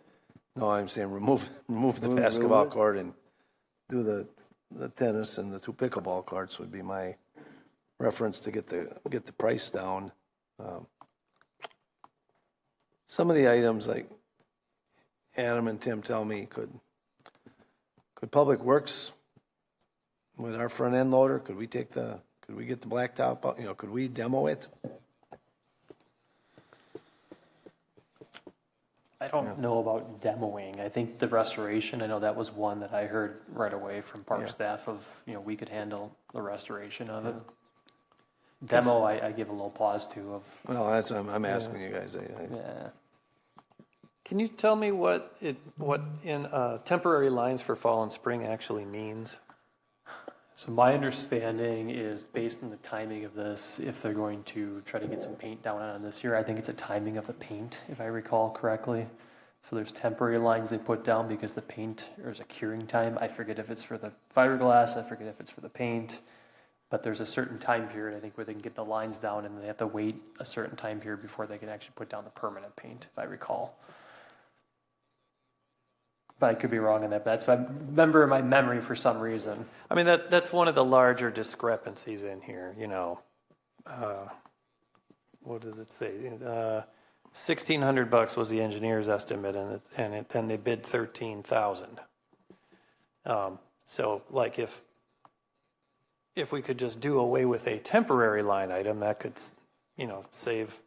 No, I'm saying remove the basketball court and do the tennis and the 2 pickleball courts would be my reference to get the price down. Some of the items, like Adam and Tim tell me, could Public Works with our front end loader, could we get the blacktop out? Could we demo it? I don't know about demoing. I think the restoration, I know that was one that I heard right away from park staff of, we could handle the restoration of it. Demo, I give a little pause to of. Well, that's what I'm asking you guys. Yeah. Can you tell me what in temporary lines for fall and spring actually means? So my understanding is based on the timing of this, if they're going to try to get some paint down on it this year, I think it's a timing of the paint, if I recall correctly. So there's temporary lines they put down because the paint, there's a curing time. I forget if it's for the fiberglass, I forget if it's for the paint, but there's a certain time period, I think, where they can get the lines down and they have to wait a certain time period before they can actually put down the permanent paint, if I recall. But I could be wrong on that, but that's what I remember in my memory for some reason. I mean, that's one of the larger discrepancies in here, what does it say? $1,600 was the engineer's estimate, and then they bid $13,000. So, like, if we could just do away with a temporary line item, that could, save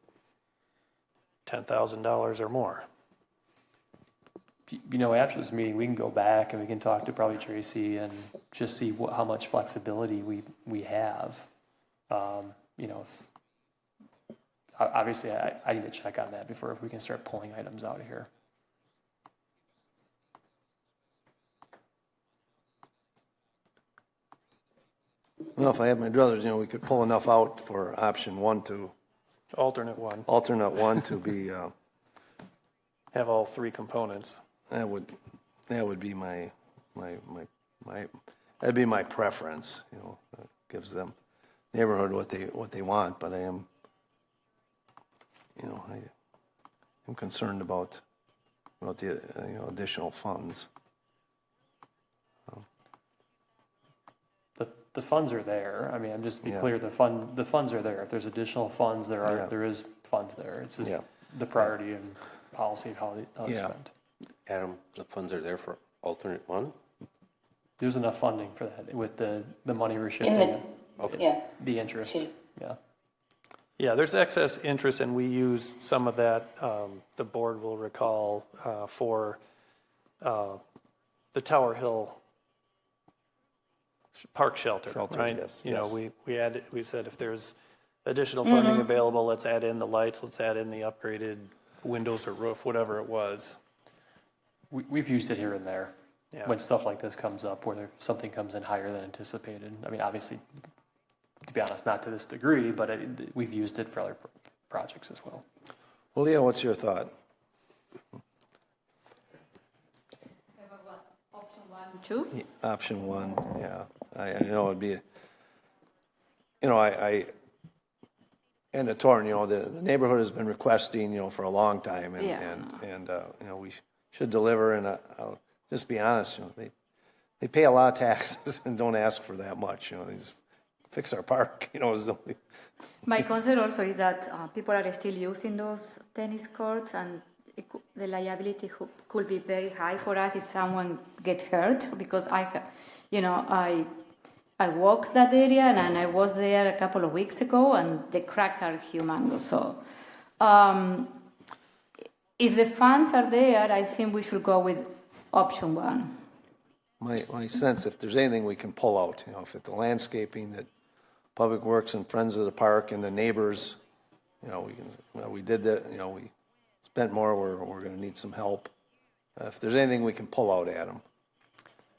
$10,000 or more. After this meeting, we can go back and we can talk to probably Tracy and just see how much flexibility we have. Obviously, I need to check on that before if we can start pulling items out of here. Well, if I had my druthers, we could pull enough out for option 1 to. Alternate one. Alternate 1 to be. Have all 3 components. That would be that'd be my preference. Gives them neighborhood what they want, but I am, I'm concerned about the additional funds. The funds are there. I mean, I'm just to be clear. The funds are there. If there's additional funds, there is funds there. It's just the priority and policy of how it's spent. Adam, the funds are there for alternate 1? There's enough funding for that with the money we're shifting. The interest. Yeah, there's excess interest, and we use some of that, the board will recall, for the Tower Hill Park Shelter, right? Yes. We said if there's additional funding available, let's add in the lights, let's add in the upgraded windows or roof, whatever it was. We've used it here and there when stuff like this comes up, where something comes in higher than anticipated. I mean, obviously, to be honest, not to this degree, but we've used it for other projects as well. Well, Leah, what's your thought? Option 1, 2? Option 1, I know it'd be, and the Torn, the neighborhood has been requesting, for a long time, and we should deliver. And I'll just be honest, they pay a lot of taxes and don't ask for that much. They just fix our park. My concern also is that people are still using those tennis courts, and the liability could be very high for us if someone get hurt, because I walk that area and I was there a couple of weeks ago, and the cracks are humongous. So if the funds are there, I think we should go with option one. My sense, if there's anything we can pull out, if it's the landscaping, that Public Works and Friends of the Park and the neighbors, we did that, we spent more, we're going to need some help. If there's anything we can pull out, Adam.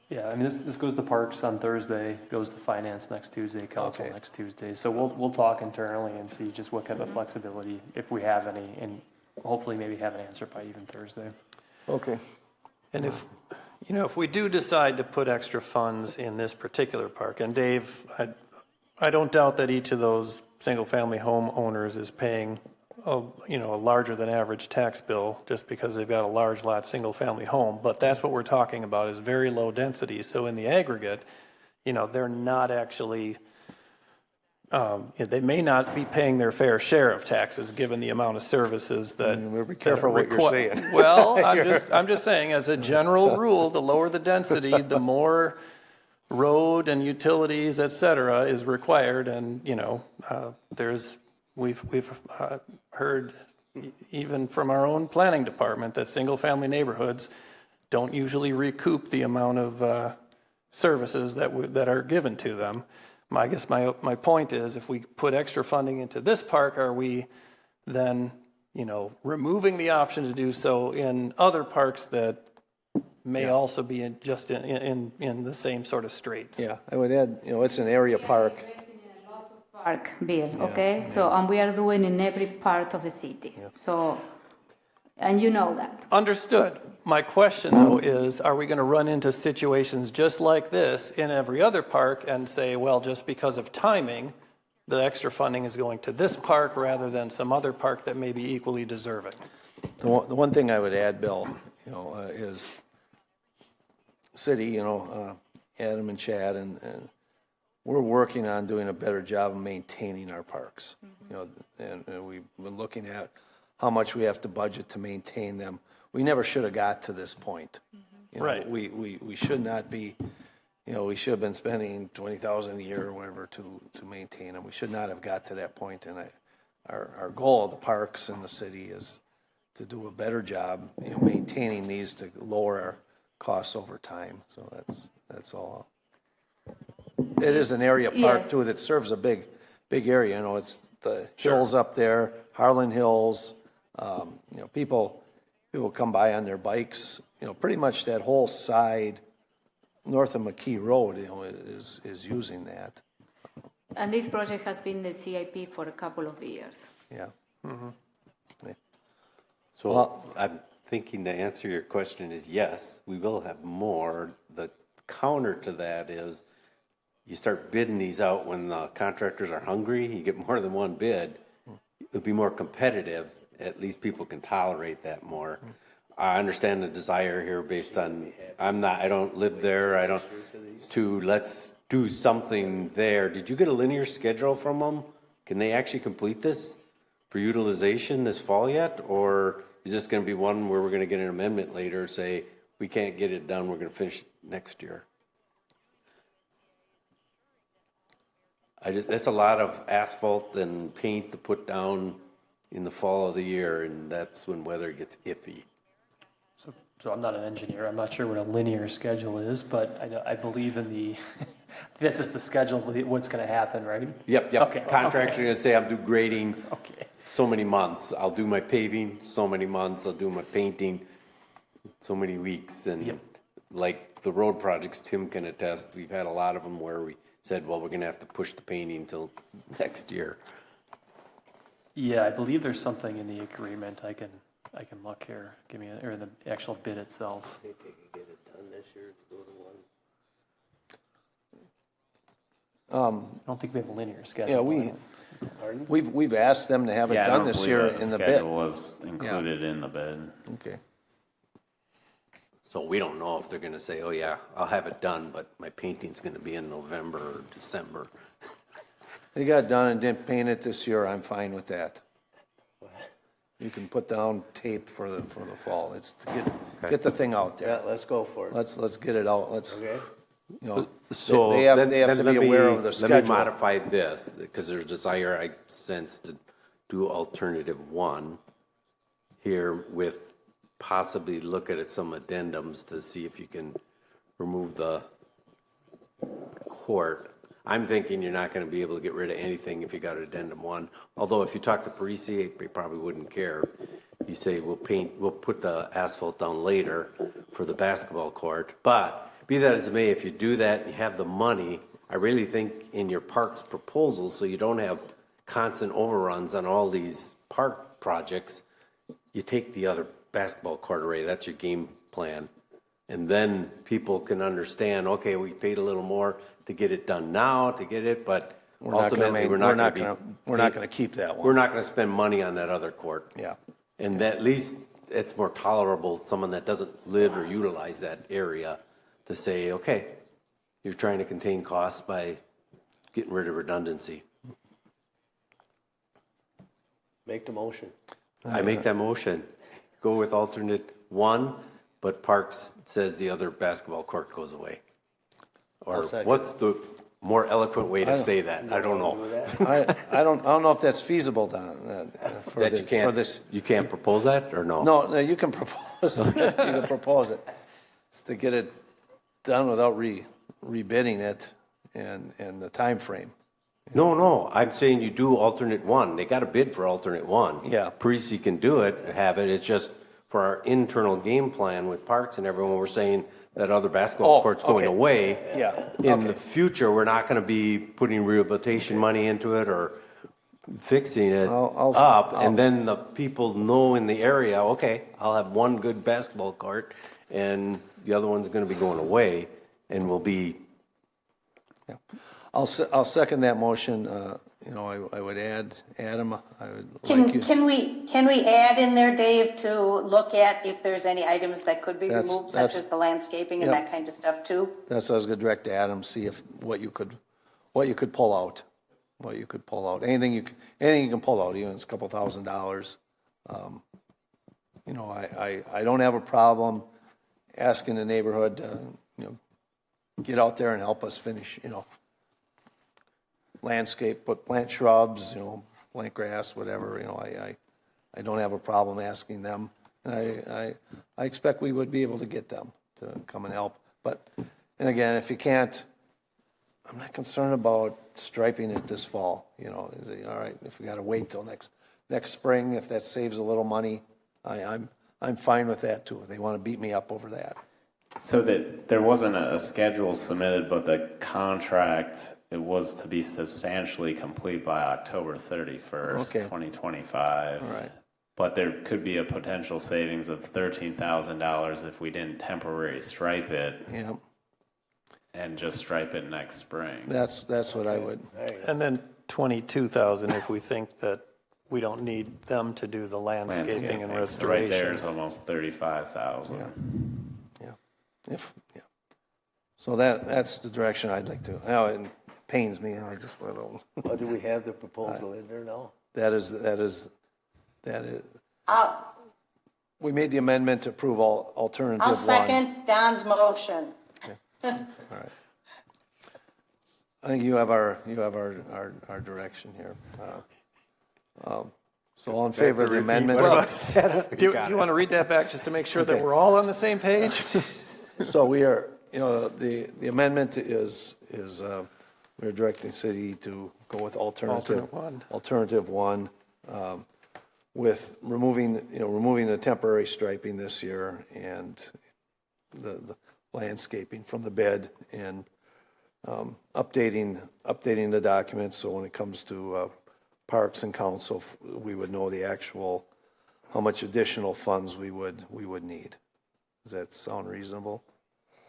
Yeah, I mean, this goes to Parks on Thursday, goes to Finance next Tuesday, Council next Tuesday. So we'll talk internally and see just what kind of flexibility, if we have any, and hopefully maybe have an answer by even Thursday. Okay. And if we do decide to put extra funds in this particular park, and Dave, I don't doubt that each of those single-family home owners is paying a larger than average tax bill just because they've got a large lot single-family home, but that's what we're talking about, is very low density. So in the aggregate, they're not actually, they may not be paying their fair share of taxes given the amount of services that. We'll be careful what you're saying. Well, I'm just saying, as a general rule, the lower the density, the more road and utilities, et cetera, is required. And we've heard even from our own planning department that single-family neighborhoods don't usually recoup the amount of services that are given to them. I guess my point is, if we put extra funding into this park, are we then removing the option to do so in other parks that may also be in the same sort of straits? Yeah, I would add, it's an area park. Park bill, okay? So, and we are doing in every part of the city. Yeah. So, and you know that. Understood. My question, though, is, are we going to run into situations just like this in every other park and say, well, just because of timing, the extra funding is going to this park rather than some other park that may be equally deserving? The one thing I would add, Bill, is city, Adam and Chad, and we're working on doing a better job of maintaining our parks. And we've been looking at how much we have to budget to maintain them. We never should have got to this point. Right. We should not be, we should have been spending $20,000 a year or whatever to maintain them. We should not have got to that point. And our goal of the parks in the city is to do a better job, maintaining these to lower our costs over time. So that's all. It is an area park too that serves a big area. It's the hills up there, Harlan Hills. People come by on their bikes. Pretty much that whole side north of McKee Road, is using that. And this project has been the CIP for a couple of years. Yeah. Mm-hmm. Yeah. So I'm thinking the answer to your question is yes, we will have more. The counter to that is, you start bidding these out when the contractors are hungry, you get more than one bid, it'll be more competitive. At least people can tolerate that more. I understand the desire here based on, I don't live there, let's do something there. Did you get a linear schedule from them? Can they actually complete this for utilization this fall yet? Or is this going to be one where we're going to get an amendment later, say, we can't get it done, we're going to finish it next year? That's a lot of asphalt and paint to put down in the fall of the year, and that's when weather gets iffy. So I'm not an engineer. I'm not sure what a linear schedule is, but I believe in the. That's just the schedule of what's going to happen, right? Yep. Okay. Contractors are going to say, I'll do grading so many months. I'll do my paving so many months. I'll do my painting so many weeks. And like the road projects, Tim can attest, we've had a lot of them where we said, well, we're going to have to push the painting until next year. Yeah, I believe there's something in the agreement. I can look here. Give me or the actual bid itself. I think they could get it done this year to go to one. I don't think we have a linear schedule. Yeah, we've asked them to have it done this year in the bid. Schedule was included in the bid. Okay. So we don't know if they're going to say, oh yeah, I'll have it done, but my painting's going to be in November or December. They got done and didn't paint it this year. I'm fine with that. you can put down tape for the fall. It's to get the thing out there. Yeah, let's go for it. Let's get it out. Okay. You know, So they have then to be let aware me- of the Let schedule. me modify this, because there's a desire, I sense, to do alternative one here with possibly look at some addendums to see if you can remove the court. I'm thinking you're not going to be able to get rid of anything if you got addendum one. Although if you talk to Parisi, they probably wouldn't care. You say we'll put the asphalt down later for the basketball court. But be that as it may, if you do that and you have the money, I really think in your parks proposal, so you don't have constant overruns on all these park projects, you take the other basketball court array. That's your game plan. And then people can understand, okay, we paid a little more to get it done now, but ultimately we're not going to keep that one. We're not going to spend money on that other court. Yeah. And at least it's more tolerable, someone that doesn't live or utilize that area, to say, okay, you're trying to contain costs by getting rid of redundancy. Make the motion. I make that motion. Go with alternate one, but Parks says the other basketball court goes away. Or what's the more eloquent way to say that? I don't know. I don't know if that's feasible, Don. You can't propose that, or no? No, you can propose. You can propose it. It's to get it done without rebidding it and the time frame. No, I'm saying you do alternate one. They got to bid for alternate one. Yeah. Parisi can do it, have it. It's just for our internal game plan with Parks and everyone, we're saying that other basketball court's going away. Yeah. In the future, we're not going to be putting rehabilitation money into it or fixing it and then the people know in the area, okay, I'll have one good basketball court and the other one's going to be going away and will be. Yeah. I'll second that motion. I would add, Adam, Can we add in there, Dave, to look at if there's any items that could be removed, such as the landscaping and that kind of stuff too? That's what I was going to direct to Adam, see if what you could pull out. What you could pull out. Anything you can pull out, even it's a couple $1,000s. I don't have a problem asking the neighborhood to, get out there and help us finish, landscape, plant shrubs, plant grass, whatever, I don't have a problem asking them. And I expect we would be able to get them to come and help. And again, if you can't, I'm not concerned about striping it this fall. Is it all right if we got to wait till next spring? If that saves a little money, I'm fine with that too. If they want to beat me up over that. So that there wasn't a schedule submitted, but the contract, it was to be substantially complete by October 31st, 2025. All right. But there could be a potential savings of $13,000 if we didn't temporarily stripe it. Yeah. And just stripe it next spring. That's what I would. And then 22,000 if we think that we don't need them to do the landscaping and restoration. So right there is almost 35,000. So that's the direction I'd like to. Now it pains me. I just want to. Do we have the proposal in there now? That is. We made the amendment to approve alternative one. I'll second Don's motion. All right. I think you have our direction here. So all in favor of the amendment? Do you want to read that back just to make sure that we're all on the same page? So we are, the amendment is we're directing the city to go with alternative one, with removing the temporary striping this year and the landscaping from the bed and updating the documents so when it comes to parks and council, we would know the actual how much additional funds we would need. Does that sound reasonable?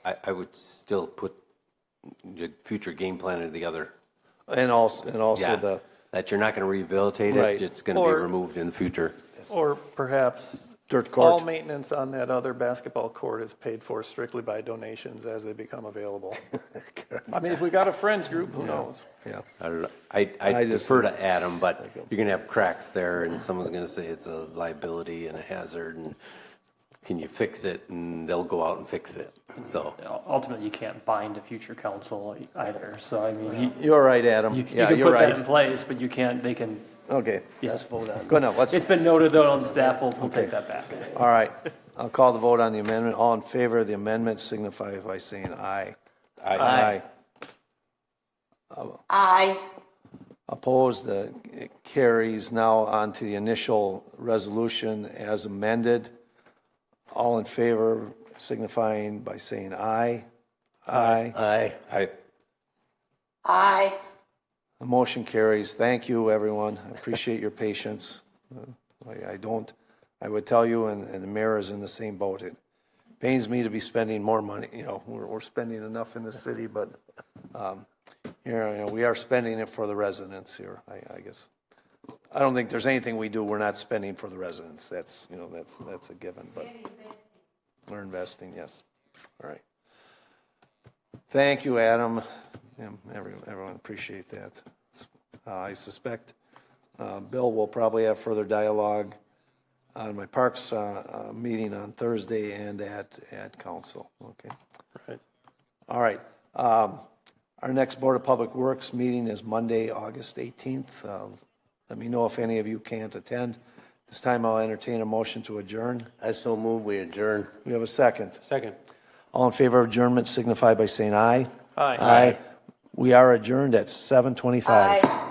I would still put the future game plan into the other. And also that you're not going to rehabilitate it. It's going to be removed in the future. Or perhaps dirt court. All maintenance on that other basketball court is paid for strictly by donations as they become available. I mean, if we got a friends group, who knows? Yeah. I don't know. I prefer to add them, but you're going to have cracks there, and someone's going to say it's a liability and a hazard, and can you fix it? And they'll go out and fix it. So Ultimately, you can't bind a future council either. So, I mean, You're right, Adam. you Yeah, can you're put that right. in place, but you can't, they can, Okay, let's vote on it. good enough. Let's, It's been noted though on staff, we'll take that back. all right. I'll call the vote on the amendment. All in favor of the amendment signify by saying aye. Aye. Aye. Opposed, it carries. Now on to the initial resolution as amended. All in favor signifying by saying aye. Aye. Aye. The motion carries. Thank you, everyone. I appreciate your patience. I would tell you, and the mayor is in the same boat. It pains me to be spending more money. You know, we're spending enough in the city, but we are spending it for the residents here. I guess I don't think there's anything we do we're not spending for the residents. That's that's a given. But we're investing, yes. All right. Thank you, Adam. Everyone appreciate that. I suspect Bill will probably have further dialogue on my parks meeting on Thursday and at council. Okay. Right. All right. Our next Board of Public Works meeting is Monday, August 18th. Let me know if any of you can't attend. This time I'll entertain a motion to adjourn. I so move we adjourn. We have a second. Second. All in favor of adjournment signify by saying aye. Aye. Aye. We are adjourned at 7:25. Aye.